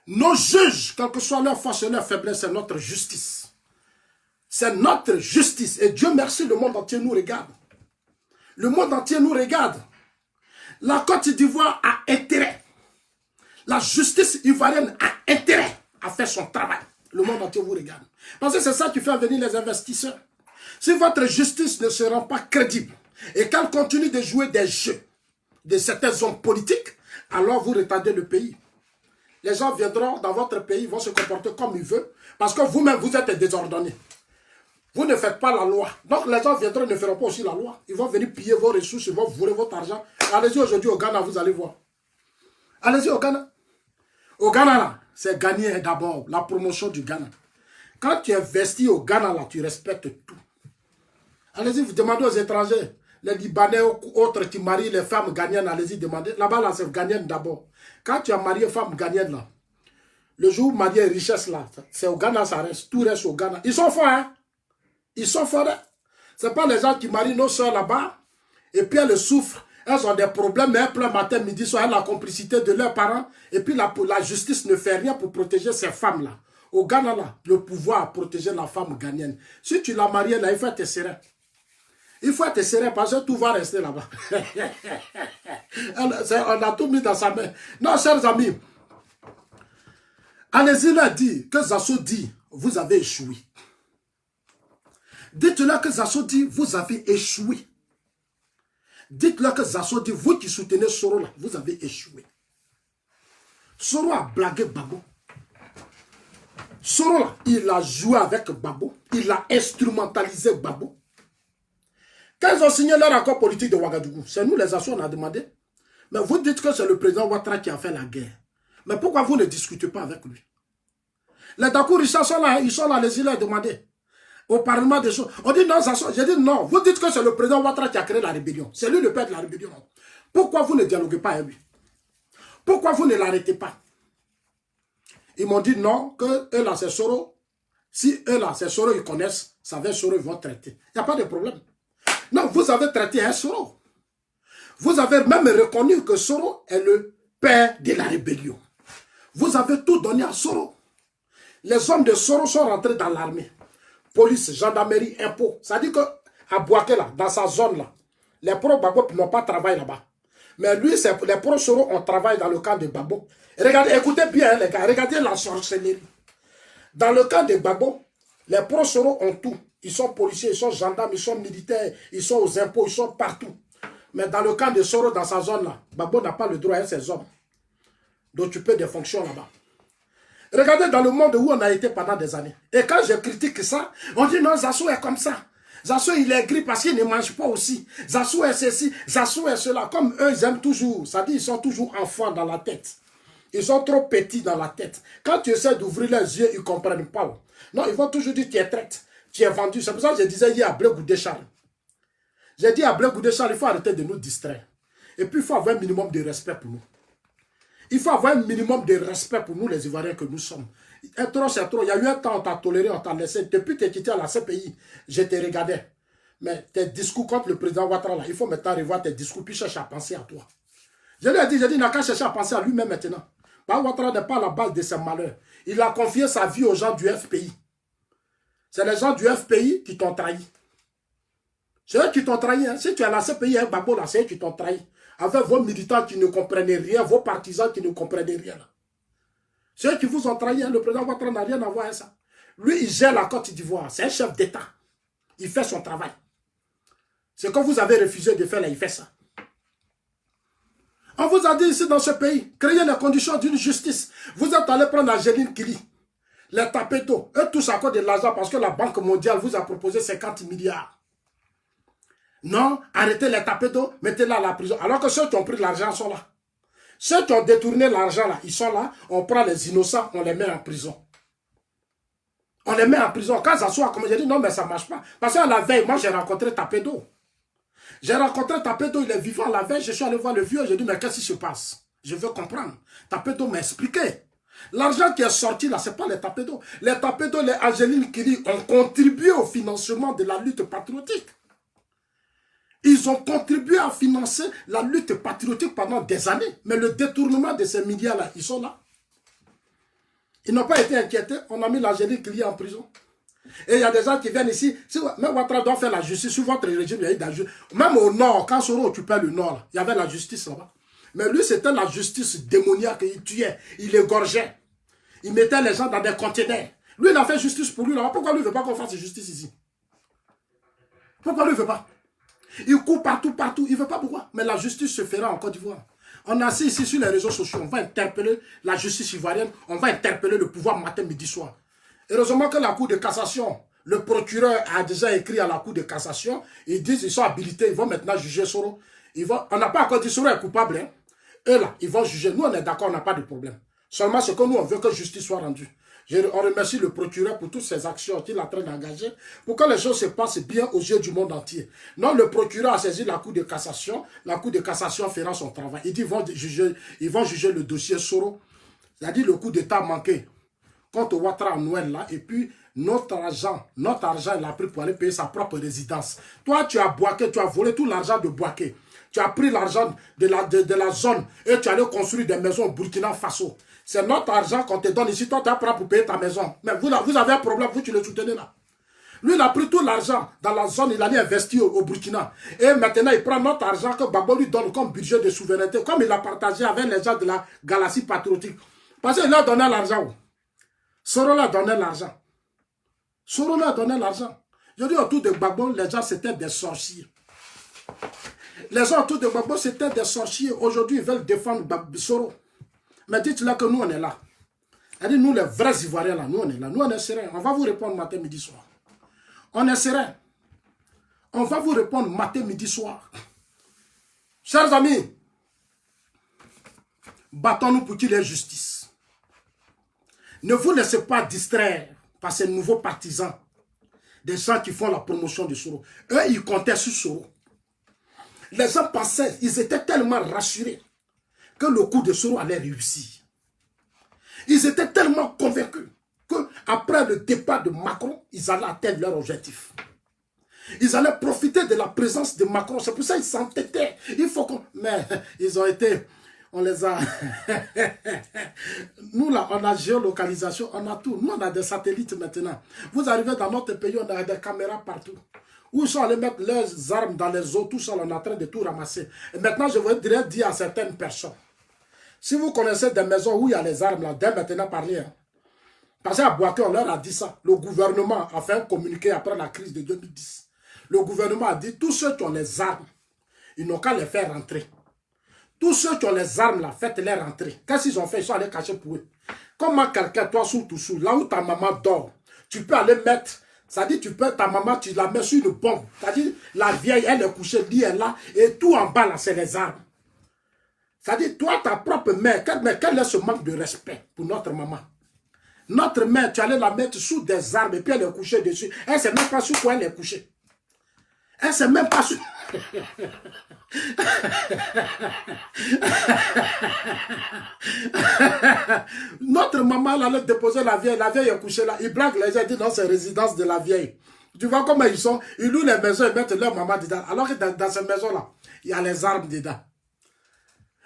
Nos juges, quelle que soit leur force et leur faiblesse, c'est notre justice. C'est notre justice. Et Dieu merci, le monde entier nous regarde. Le monde entier nous regarde. La Côte d'Ivoire a intérêt. La justice ivoirienne a intérêt à faire son travail. Le monde entier vous regarde. Parce que c'est ça qui fait venir les investisseurs. Si votre justice ne se rend pas crédible et qu'elle continue de jouer des jeux de certains hommes politiques, alors vous retardez le pays. Les gens viendront dans votre pays, vont se comporter comme ils veulent, parce que vous-même, vous êtes désordonnés. Vous ne faites pas la loi. Donc les gens viendront, ne feront pas aussi la loi. Ils vont venir piller vos ressources, ils vont voler votre argent. Allez-y aujourd'hui au Ghana, vous allez voir. Allez-y au Ghana. Au Ghana, là, c'est gagner d'abord, la promotion du Ghana. Quand tu investis au Ghana, là, tu respectes tout. Allez-y, vous demandez aux étrangers, les Libanais ou autres qui marient les femmes ghanéennes, allez-y demander. Là-bas, là, c'est ghanéenne d'abord. Quand tu as marié femme ghanéenne, là, Le jour où marié et richesse là, c'est au Ghana, ça reste, tout reste au Ghana. Ils sont forts, hein. Ils sont forts, hein. C'est pas les gens qui marient nos soeurs là-bas, et puis elles souffrent, elles ont des problèmes, mais elles pleurent matin, midi, soir, la complicité de leurs parents, et puis la justice ne fait rien pour protéger ces femmes-là. Au Ghana, là, le pouvoir a protégé la femme ghanéenne. Si tu l'as mariée, là, il faut être serein. Il faut être serein parce que tout va rester là-bas. On a tout mis dans sa main. Non, chers amis, allez-y là dire que Zasso dit, vous avez échoué. Dites-leur que Zasso dit, vous avez échoué. Dites-leur que Zasso dit, vous qui soutenez Soro là, vous avez échoué. Soro a blagué Babo. Soro là, il a joué avec Babo. Il a instrumentalisé Babo. Quand ils ont signé leur accord politique de Ouagadougou, c'est nous les Assous, on a demandé. Mais vous dites que c'est le président Ouattara qui a fait la guerre. Mais pourquoi vous ne discutez pas avec lui? Les Dakou Richard sont là, ils sont là, les îles ont demandé. Au Parlement des choses. On dit non, j'ai dit non. Vous dites que c'est le président Ouattara qui a créé la rébellion. C'est lui le père de la rébellion. Pourquoi vous ne dialoguez pas avec lui? Pourquoi vous ne l'arrêtez pas? Ils m'ont dit non, que eux là c'est Soro. Si eux là c'est Soro, ils connaissent, ça va Soro, ils vont traiter. Il n'y a pas de problème. Non, vous avez traité un Soro. Vous avez même reconnu que Soro est le père de la rébellion. Vous avez tout donné à Soro. Les hommes de Soro sont rentrés dans l'armée. Police, gendarmerie, impôts. Ça dit qu'à Boaké, là, dans sa zone, là, les pro-Babo n'ont pas travaillé là-bas. Mais lui, les pro-Soro ont travaillé dans le camp de Babo. Regardez, écoutez bien, les gars, regardez la sorcellerie. Dans le camp de Babo, les pro-Soro ont tout. Ils sont policiers, ils sont gendarmes, ils sont militaires, ils sont aux impôts, ils sont partout. Mais dans le camp de Soro, dans sa zone là, Babo n'a pas le droit à ses hommes d'occuper des fonctions là-bas. Regardez dans le monde où on a été pendant des années. Et quand je critique ça, on dit non, Zasso est comme ça. Zasso, il est gris parce qu'il ne mange pas aussi. Zasso est ceci, Zasso est cela. Comme eux, ils aiment toujours. Ça dit, ils sont toujours enfants dans la tête. Ils sont trop petits dans la tête. Quand tu essaies d'ouvrir les yeux, ils ne comprennent pas. Non, ils vont toujours dire tu es traite, tu es vendu. C'est pour ça que je disais hier à Blé Goudé Charles. J'ai dit à Blé Goudé Charles, il faut arrêter de nous distraire. Et puis il faut avoir un minimum de respect pour nous. Il faut avoir un minimum de respect pour nous, les Ivoiriens que nous sommes. Trop, c'est trop. Il y a eu un temps, on t'a toléré, on t'a laissé. Depuis que tu étais à la CPI, je te regardais. Mais tes discours contre le président Ouattara, là, il faut maintenant revoir tes discours, puis chercher à penser à toi. Je lui ai dit, il n'a qu'à chercher à penser à lui-même maintenant. Ouattara n'est pas à la base de ses malheurs. Il a confié sa vie aux gens du FPI. C'est les gens du FPI qui t'ont trahi. C'est eux qui t'ont trahi. Hein. Si tu es à la CPI, hein, Babo, là, c'est eux qui t'ont trahi. Avec vos militants qui ne comprenaient rien, vos partisans qui ne comprenaient rien. C'est eux qui vous ont trahi. Hein. Le président Ouattara n'a rien à voir avec ça. Lui, il gère la Côte d'Ivoire. C'est un chef d'État. Il fait son travail. Ce que vous avez refusé de faire là, il fait ça. On vous a dit ici dans ce pays, créer les conditions d'une justice. Vous êtes allé prendre Angéline Kili, les tapetos. Eux tous à cause de l'argent parce que la Banque mondiale vous a proposé 50 milliards. Non, arrêtez les tapetos, mettez-les à la prison. Alors que ceux qui ont pris l'argent sont là. Ceux qui ont détourné l'argent là, ils sont là. On prend les innocents, on les met en prison. On les met en prison. Quand ça soit comme j'ai dit, non mais ça ne marche pas. Parce qu'à la veille, moi j'ai rencontré Tapedo. J'ai rencontré Tapedo, il est vivant la veille. Je suis allé voir le vieux, j'ai dit, mais qu'est-ce qui se passe? Je veux comprendre. Tapedo m'a expliqué. L'argent qui est sorti là, ce n'est pas les Tapedo. Les Tapedo, les Angéline Kili ont contribué au financement de la lutte patriotique. Ils ont contribué à financer la lutte patriotique pendant des années. Mais le détournement de ces milliards-là, ils sont là. Ils n'ont pas été inquiétés. On a mis l'Angéline Kili en prison. Et il y a des gens qui viennent ici. Même Ouattara doit faire la justice sur votre régime. Il y a eu de la justice. Même au nord, quand Soro occupait le nord, il y avait la justice là-bas. Mais lui, c'était la justice démoniaque. Il tuait, il égorgeait. Il mettait les gens dans des conteneurs. Lui, il a fait justice pour lui là-bas. Pourquoi lui ne veut pas qu'on fasse justice ici? Pourquoi lui ne veut pas? Il court partout, partout. Il ne veut pas pourquoi. Mais la justice se fera en Côte d'Ivoire. On a assis ici sur les réseaux sociaux. On va interpeller la justice ivoirienne. On va interpeller le pouvoir matin, midi, soir. Heureusement que la Cour de cassation, le procureur a déjà écrit à la Cour de cassation. Ils disent qu'ils sont habilités. Ils vont maintenant juger Soro. On n'a pas encore dit Soro est coupable. Hein. Eux là, ils vont juger. Nous, on est d'accord, on n'a pas de problème. Seulement, ce que nous, on veut que justice soit rendue. On remercie le procureur pour toutes ces actions qu'il est en train d'engager pour que les choses se passent bien aux yeux du monde entier. Non, le procureur a saisi la Cour de cassation. La Cour de cassation fera son travail. Il dit qu'ils vont juger le dossier Soro. C'est-à-dire le coup d'État manqué contre Ouattara en Noël là, et puis notre argent, il a pris pour aller payer sa propre résidence. Toi, tu as boaqué, tu as volé tout l'argent de Boaké. Tu as pris l'argent de la zone et tu allais construire des maisons au Burkina Faso. C'est notre argent qu'on te donne ici, toi tu as pris pour payer ta maison. Mais vous avez un problème, vous tu le soutenez là. Lui, il a pris tout l'argent dans la zone, il allait investir au Burkina. Et maintenant, il prend notre argent que Babo lui donne comme budget de souveraineté, comme il a partagé avec les gens de la galaxie patriotique. Parce qu'il leur donnait l'argent. Soro leur donnait l'argent. Soro leur donnait l'argent. Je dis autour de Gbagbo, les gens c'était des sorciers. Les gens autour de Gbagbo c'était des sorciers. Aujourd'hui, ils veulent défendre Soro. Mais dites-leur que nous, on est là. Elle dit, nous, les vrais Ivoiriens, là, nous, on est là. Nous, on est sereins. On va vous répondre matin, midi, soir. On est serein. On va vous répondre matin, midi, soir. Chers amis, battons-nous pour qu'il y ait justice. Ne vous laissez pas distraire par ces nouveaux partisans, des gens qui font la promotion de Soro. Eux, ils comptaient sur Soro. Les gens pensaient, ils étaient tellement rassurés que le coup de Soro allait réussir. Ils étaient tellement convaincus qu'après le départ de Macron, ils allaient atteindre leur objectif. Ils allaient profiter de la présence de Macron. C'est pour ça qu'ils s'entêtaient. Il faut qu'on... Mais ils ont été... On les a... Nous, là, on a géolocalisation, on a tout. Nous, on a des satellites maintenant. Vous arrivez dans notre pays, on a des caméras partout. Où ils sont allés mettre leurs armes dans les eaux, tout ça, on est en train de tout ramasser. Et maintenant, je voudrais dire à certaines personnes, si vous connaissez des maisons où il y a les armes, là, dès maintenant, parlez. Hein. Parce qu'à Boaké, on leur a dit ça. Le gouvernement a fait un communiqué après la crise de 2010. Le gouvernement a dit, tous ceux qui ont les armes, ils n'ont qu'à les faire rentrer. Tous ceux qui ont les armes, là, faites-les rentrer. Qu'est-ce qu'ils ont fait? Ils sont allés cacher pour eux. Comment quelqu'un, toi, sous tout sous, là où ta maman dort, tu peux aller mettre, c'est-à-dire, tu peux, ta maman, tu la mets sur une bombe. C'est-à-dire, la vieille, elle est couchée, lit est là, et tout en bas, là, c'est les armes. C'est-à-dire, toi, ta propre mère, quel est ce manque de respect pour notre maman? Notre mère, tu allais la mettre sous des armes, et puis elle est couchée dessus. Elle ne sait même pas sur quoi elle est couchée. Elle ne sait même pas sur... Notre maman, elle allait déposer la vieille est couchée là. Ils blaguent, les gens disent non, c'est résidence de la vieille. Tu vois comment ils sont? Ils louent les maisons et mettent leur maman dedans. Alors que dans ces maisons-là, il y a les armes dedans.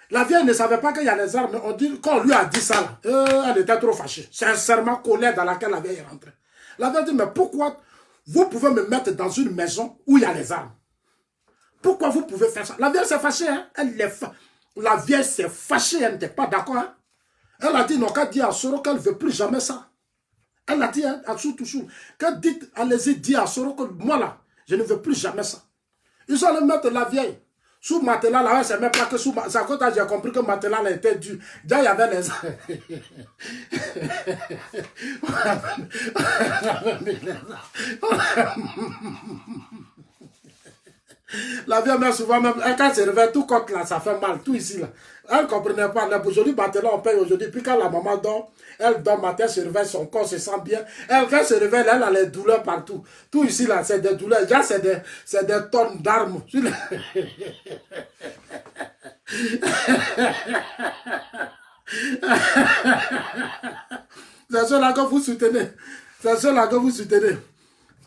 La vieille ne savait pas qu'il y a les armes. Quand on lui a dit ça, là, elle était trop fâchée. Sincèrement, colère dans laquelle la vieille est rentrée. La vieille dit, mais pourquoi vous pouvez me mettre dans une maison où il y a les armes? Pourquoi vous pouvez faire ça? La vieille s'est fâchée. Hein? La vieille s'est fâchée. Elle n'était pas d'accord. Hein? Elle a dit, non, qu'elle dit à Soro qu'elle ne veut plus jamais ça. Elle a dit hein, à Soutouchou, qu'elle dit, allez-y, dit à Soro que moi là, je ne veux plus jamais ça. Ils allaient mettre la vieille. Sous matelas, là, c'est même pas que sous matelas. C'est quand j'ai compris que matelas là était dur. Déjà, il y avait les... La vieille mère souvent même, quand elle se réveille, tout contre là, ça fait mal, tout ici là. Elle ne comprenait pas. Aujourd'hui, matelas, on paye aujourd'hui. Puis quand la maman dort, elle dort, matin, elle se réveille, son corps se sent bien. Elle, quand elle se réveille, elle a les douleurs partout. Tout ici là, c'est des douleurs. Déjà, c'est des tonnes d'armes. C'est ceux-là que vous soutenez. C'est ceux-là que vous soutenez.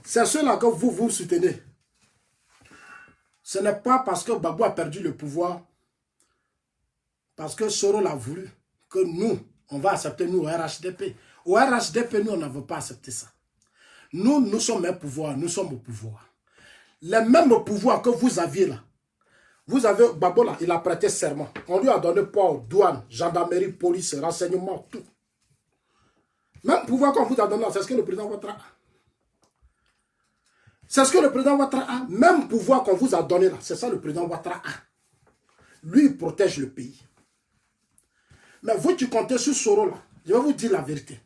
C'est ceux-là que vous soutenez. Ce n'est pas parce que Babou a perdu le pouvoir, parce que Soro l'a voulu, que nous, on va accepter nous au RHDP. Au RHDP, nous, on ne veut pas accepter ça. Nous sommes un pouvoir, nous sommes au pouvoir. Les mêmes pouvoirs que vous aviez là. Vous avez, Babou là, il a prêté serment. On lui a donné port, douane, gendarmerie, police, renseignement, tout. Même pouvoir qu'on vous a donné là, c'est ce que le président Ouattara a. C'est ce que le président Ouattara a. Même pouvoir qu'on vous a donné là, c'est ça le président Ouattara a. Lui, il protège le pays. Mais vous qui comptez sur Soro là, je vais vous dire la vérité.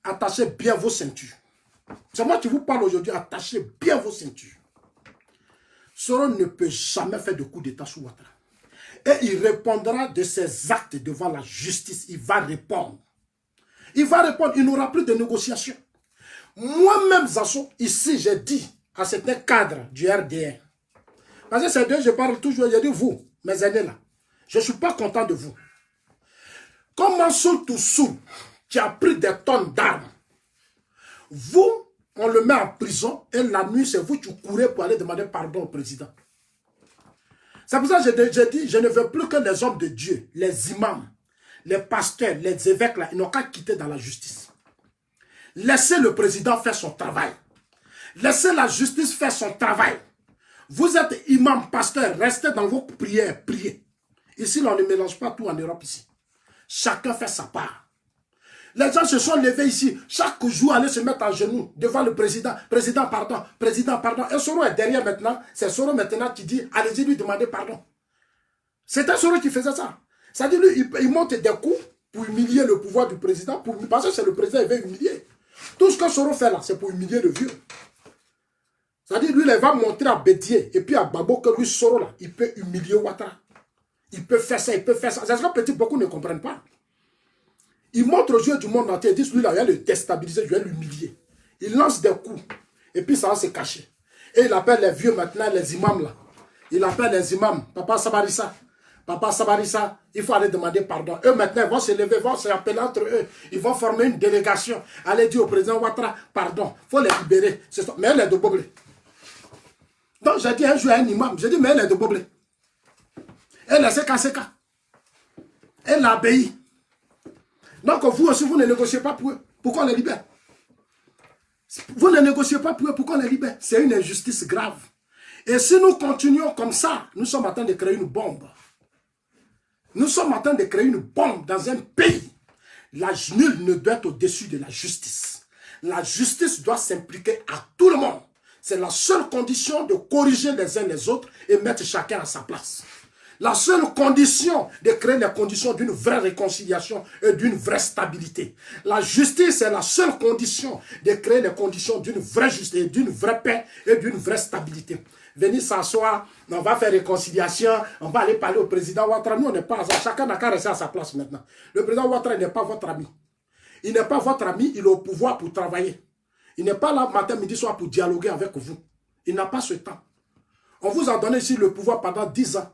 Attachez bien vos ceintures. C'est moi qui vous parle aujourd'hui, attachez bien vos ceintures. Soro ne peut jamais faire de coup d'état sur Ouattara. Et il répondra de ses actes devant la justice. Il va répondre. Il va répondre, il n'aura plus de négociations. Moi-même, Zasso, ici, j'ai dit à certains cadres du RDR. Parce que c'est d'eux, je parle toujours, j'ai dit vous, mes aînés là. Je ne suis pas content de vous. Comment Soul to Soul, qui a pris des tonnes d'armes, vous, on le met en prison et la nuit, c'est vous qui courez pour aller demander pardon au président. C'est pour ça que j'ai dit, je ne veux plus que les hommes de Dieu, les imams, les pasteurs, les évêques, là, ils n'ont qu'à quitter dans la justice. Laissez le président faire son travail. Laissez la justice faire son travail. Vous êtes imam, pasteur, restez dans vos prières, priez. Ici, on ne mélange pas tout en Europe ici. Chacun fait sa part. Les gens se sont levés ici, chaque jour, aller se mettre à genoux devant le président. Président, pardon, président, pardon. Et Soro est derrière maintenant. C'est Soro maintenant qui dit, allez-y lui demander pardon. C'était Soro qui faisait ça. C'est-à-dire, lui, il monte des coups pour humilier le pouvoir du président, parce que c'est le président qui veut humilier. Tout ce que Soro fait là, c'est pour humilier le vieux. C'est-à-dire, lui, il va montrer à Bédier et puis à Babo que lui, Soro là, il peut humilier Ouattara. Il peut faire ça, il peut faire ça. C'est ce que petit, beaucoup ne comprennent pas. Il montre aux yeux du monde entier, il dit, lui là, il va le déstabiliser, je vais l'humilier. Il lance des coups, et puis ça va se cacher. Et il appelle les vieux maintenant, les imams là. Il appelle les imams, Papa Sabarissa, il faut aller demander pardon. Eux maintenant, ils vont se lever, ils vont se appeler entre eux, ils vont former une délégation, aller dire au président Ouattara, pardon, il faut les libérer. Mais elle est de Boblé. Donc j'ai dit un jour à un imam, j'ai dit, mais elle est de Boblé. Elle est CK. Elle a obéi. Donc vous aussi, vous ne négociez pas pour eux. Pourquoi on les libère? Vous ne négociez pas pour eux. Pourquoi on les libère? C'est une injustice grave. Et si nous continuons comme ça, nous sommes en train de créer une bombe. Nous sommes en train de créer une bombe dans un pays. Nul ne doit être au-dessus de la justice. La justice doit s'impliquer à tout le monde. C'est la seule condition de corriger les uns les autres et mettre chacun à sa place. La seule condition de créer les conditions d'une vraie réconciliation et d'une vraie stabilité. La justice est la seule condition de créer les conditions d'une vraie justice, d'une vraie paix et d'une vraie stabilité. Venez s'asseoir, on va faire réconciliation, on va aller parler au président Ouattara. Nous, on n'est pas, chacun n'a qu'à rester à sa place maintenant. Le président Ouattara n'est pas votre ami. Il n'est pas votre ami, il est au pouvoir pour travailler. Il n'est pas là matin, midi, soir pour dialoguer avec vous. Il n'a pas ce temps. On vous a donné ici le pouvoir pendant 10 ans.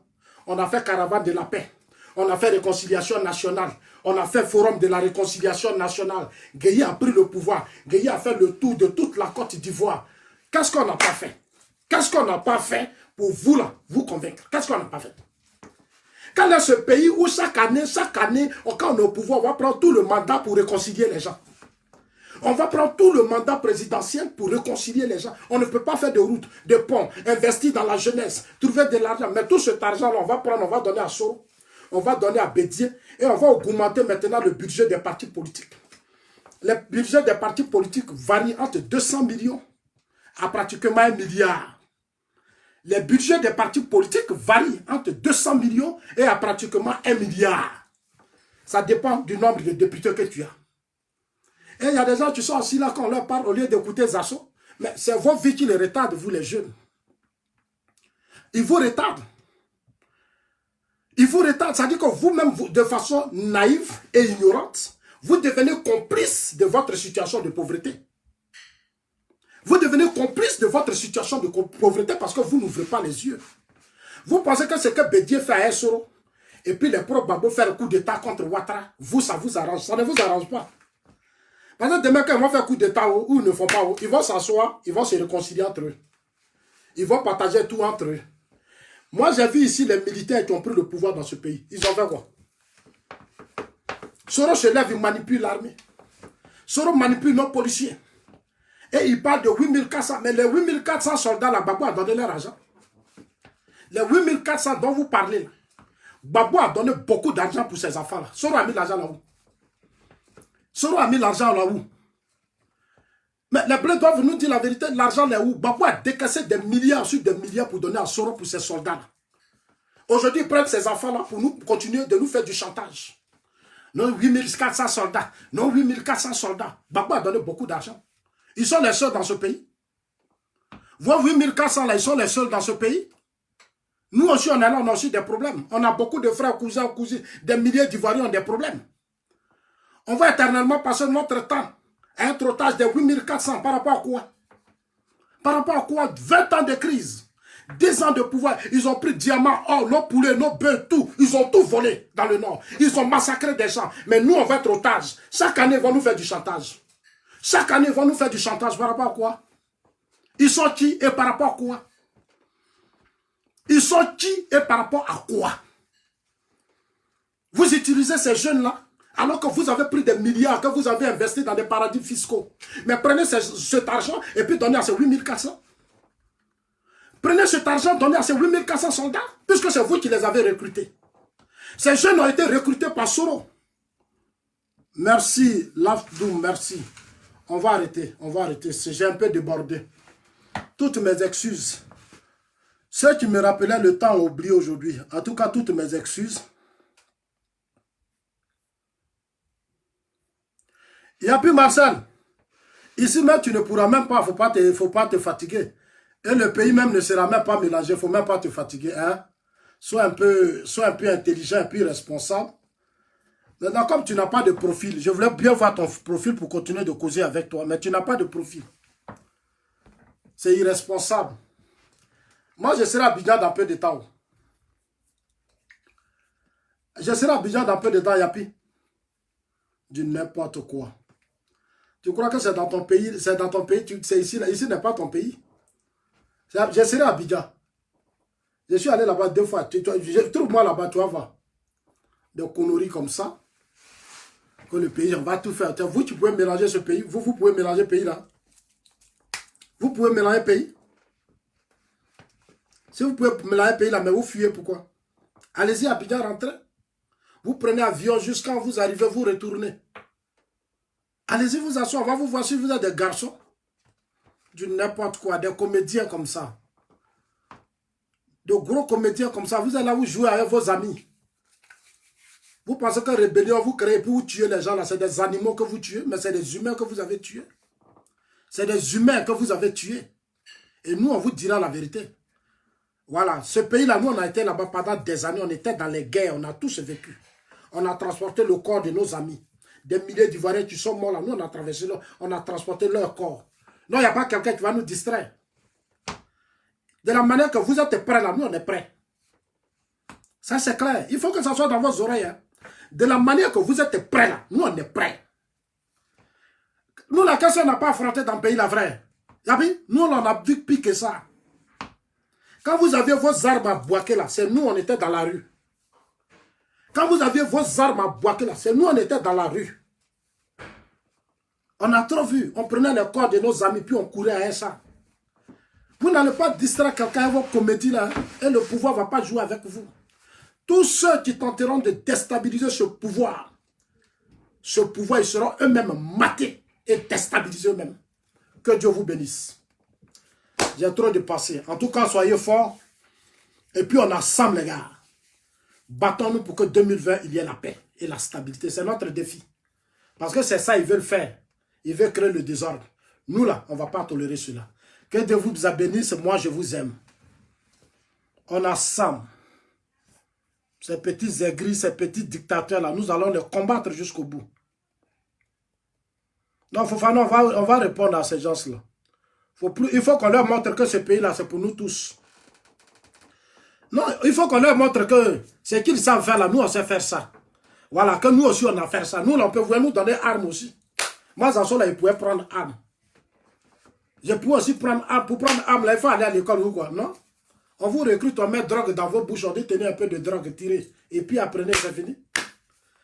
On a fait caravane de la paix. On a fait réconciliation nationale. On a fait forum de la réconciliation nationale. Gueye a pris le pouvoir. Gueye a fait le tour de toute la Côte d'Ivoire. Qu'est-ce qu'on n'a pas fait? Qu'est-ce qu'on n'a pas fait pour vous là, vous convaincre? Qu'est-ce qu'on n'a pas fait? Quel est ce pays où chaque année, quand on est au pouvoir, on va prendre tout le mandat pour réconcilier les gens? On va prendre tout le mandat présidentiel pour réconcilier les gens. On ne peut pas faire de routes, de ponts, investir dans la jeunesse, trouver de l'argent. Mais tout cet argent-là, on va prendre, on va donner à Soro, on va donner à Bédier et on va augmenter maintenant le budget des partis politiques. Le budget des partis politiques varie entre 200 millions à pratiquement 1 milliard. Les budgets des partis politiques varient entre 200 millions et à pratiquement 1 milliard. Ça dépend du nombre de députés que tu as. Et il y a des gens qui sont assis là quand on leur parle au lieu d'écouter Zasso. Mais c'est vos vies qui les retardent, vous les jeunes. Ils vous retardent. Ils vous retardent. Ça dit que vous-même, de façon naïve et ignorante, vous devenez complice de votre situation de pauvreté. Vous devenez complice de votre situation de pauvreté parce que vous n'ouvrez pas les yeux. Vous pensez que ce que Bédier fait à Soro, et puis les pro Babo faire le coup d'état contre Ouattara, vous, ça vous arrange. Ça ne vous arrange pas. Parce que demain, quand ils vont faire coup d'état ou ils ne font pas, ils vont s'asseoir, ils vont se réconcilier entre eux. Ils vont partager tout entre eux. Moi, j'ai vu ici les militaires qui ont pris le pouvoir dans ce pays. Ils ont fait quoi? Soro se lève, il manipule l'armée. Soro manipule nos policiers. Et il parle de 8400. Mais les 8400 soldats, là, Babo a donné leur argent. Les 8400 dont vous parlez, là, Babo a donné beaucoup d'argent pour ses enfants. Là. Soro a mis l'argent là-haut. Soro a mis l'argent là-haut. Mais les bleus doivent nous dire la vérité. L'argent là-haut. Babo a décaissé des milliards sur des milliards pour donner à Soro pour ses soldats. Là. Aujourd'hui, ils prennent ces enfants-là pour nous continuer de nous faire du chantage. Non, 8400 soldats. Non, 8400 soldats. Babo a donné beaucoup d'argent. Ils sont les seuls dans ce pays. Vos 8400 là, ils sont les seuls dans ce pays. Nous aussi, on est là, on a aussi des problèmes. On a beaucoup de frères, cousins, cousines, des milliers d'Ivoiriens ont des problèmes. On va éternellement passer notre temps à un trottage de 8400 par rapport à quoi? Par rapport à quoi? 20 ans de crise. 10 ans de pouvoir, ils ont pris diamants, or, nos poulets, nos bœufs, tout. Ils ont tout volé dans le nord. Ils ont massacré des gens. Mais nous, on va être otages. Chaque année, ils vont nous faire du chantage. Chaque année, ils vont nous faire du chantage par rapport à quoi? Ils sont qui et par rapport à quoi? Ils sont qui et par rapport à quoi? Vous utilisez ces jeunes-là alors que vous avez pris des milliards, que vous avez investi dans des paradis fiscaux. Mais prenez cet argent et puis donnez à ces 8400. Prenez cet argent, donnez à ces 8400 soldats, puisque c'est vous qui les avez recrutés. Ces jeunes ont été recrutés par Soro. Merci, Lafdoum, merci. On va arrêter. J'ai un peu débordé. Toutes mes excuses. Ceux qui me rappelaient le temps ont oublié aujourd'hui. En tout cas, toutes mes excuses. Il n'y a plus Marcel. Ici même, tu ne pourras même pas, il ne faut pas te fatiguer. Et le pays même ne sera même pas mélangé, il ne faut même pas te fatiguer. Hein? Sois un peu intelligent et puis responsable. Maintenant, comme tu n'as pas de profil, je voulais bien voir ton profil pour continuer de causer avec toi, mais tu n'as pas de profil. C'est irresponsable. Moi, je serai à Abidjan dans peu de temps. Je serai à Abidjan dans peu de temps, Yapi. Du n'importe quoi. Tu crois que c'est dans ton pays, c'est ici n'est pas ton pays. Je serai à Abidjan. Je suis allé là-bas 2 fois. Trouve-moi là-bas, tu vas voir. Des conneries comme ça. Que le pays, on va tout faire. Vous, tu pouvez mélanger ce pays. Vous pouvez mélanger le pays là. Vous pouvez mélanger le pays. Si vous pouvez mélanger le pays là, mais vous fuyez, pourquoi? Allez-y à Abidjan, rentrez. Vous prenez avion jusqu'à vous arrivez, vous retournez. Allez-y vous asseoir, on va vous voir si vous êtes des garçons. Du n'importe quoi, des comédiens comme ça. De gros comédiens comme ça, vous allez là vous jouer avec vos amis. Vous pensez que rébellion, vous créez pour vous tuer les gens là, c'est des animaux que vous tuez, mais c'est des humains que vous avez tués. C'est des humains que vous avez tués. Et nous, on vous dira la vérité. Voilà, ce pays-là, nous, on a été là-bas pendant des années, on était dans les guerres, on a tous vécu. On a transporté le corps de nos amis. Des milliers d'Ivoiriens qui sont morts là, nous, on a traversé, on a transporté leur corps. Non, il n'y a pas quelqu'un qui va nous distraire. De la manière que vous êtes prêts là, nous, on est prêts. Ça, c'est clair. Il faut que ça soit dans vos oreilles. Hein. De la manière que vous êtes prêts là, nous, on est prêts. Nous, la question n'a pas affronté dans le pays, la vraie. Nous, on en a vu pire que ça. Quand vous aviez vos armes à boaquer là, c'est nous, on était dans la rue. Quand vous aviez vos armes à boaquer là, c'est nous, on était dans la rue. On a trop vu. On prenait les corps de nos amis, puis on courait à ça. Vous n'allez pas distraire quelqu'un avec vos comédies là, et le pouvoir ne va pas jouer avec vous. Tous ceux qui tenteront de déstabiliser ce pouvoir, ils seront eux-mêmes matés et déstabilisés eux-mêmes. Que Dieu vous bénisse. J'ai trop dépassé. En tout cas, soyez forts. Et puis on assemble les gars. Battons-nous pour que 2020, il y ait la paix et la stabilité. C'est notre défi. Parce que c'est ça qu'ils veulent faire. Ils veulent créer le désordre. Nous là, on ne va pas tolérer cela. Que Dieu vous bénisse. Moi, je vous aime. On assemble. Ces petits aigris, ces petits dictateurs là, nous allons les combattre jusqu'au bout. Non, Fofana, on va répondre à ces gens-là. Il faut qu'on leur montre que ce pays-là, c'est pour nous tous. Non, il faut qu'on leur montre que ce qu'ils savent faire là, nous on sait faire ça. Voilà, que nous aussi on a fait ça. Nous, on peut nous donner armes aussi. Moi, Zanso là, il pouvait prendre armes. Je pouvais aussi prendre armes. Pour prendre armes, là, il faut aller à l'école ou quoi, non? On vous recrute, on met drogue dans vos bouches, on dit tenez un peu de drogue, tirez. Et puis apprenez, c'est fini.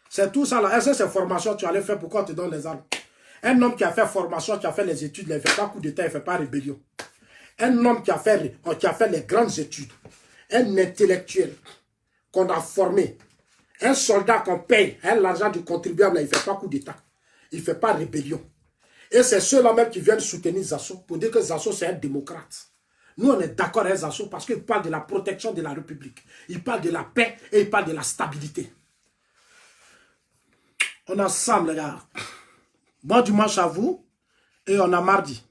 C'est tout ça là. Est-ce que c'est formation tu allais faire, pourquoi on te donne les armes? Un homme qui a fait formation, qui a fait les études, il ne fait pas coup d'état, il ne fait pas rébellion. Un homme qui a fait les grandes études, un intellectuel qu'on a formé, un soldat qu'on paye, l'argent du contribuable, il ne fait pas coup d'état, il ne fait pas rébellion. Et c'est ceux-là même qui viennent soutenir Zasso pour dire que Zasso c'est un démocrate. Nous on est d'accord avec Zasso parce qu'il parle de la protection de la République, il parle de la paix et il parle de la stabilité. On est ensemble les gars. Bon dimanche à vous et on a mardi.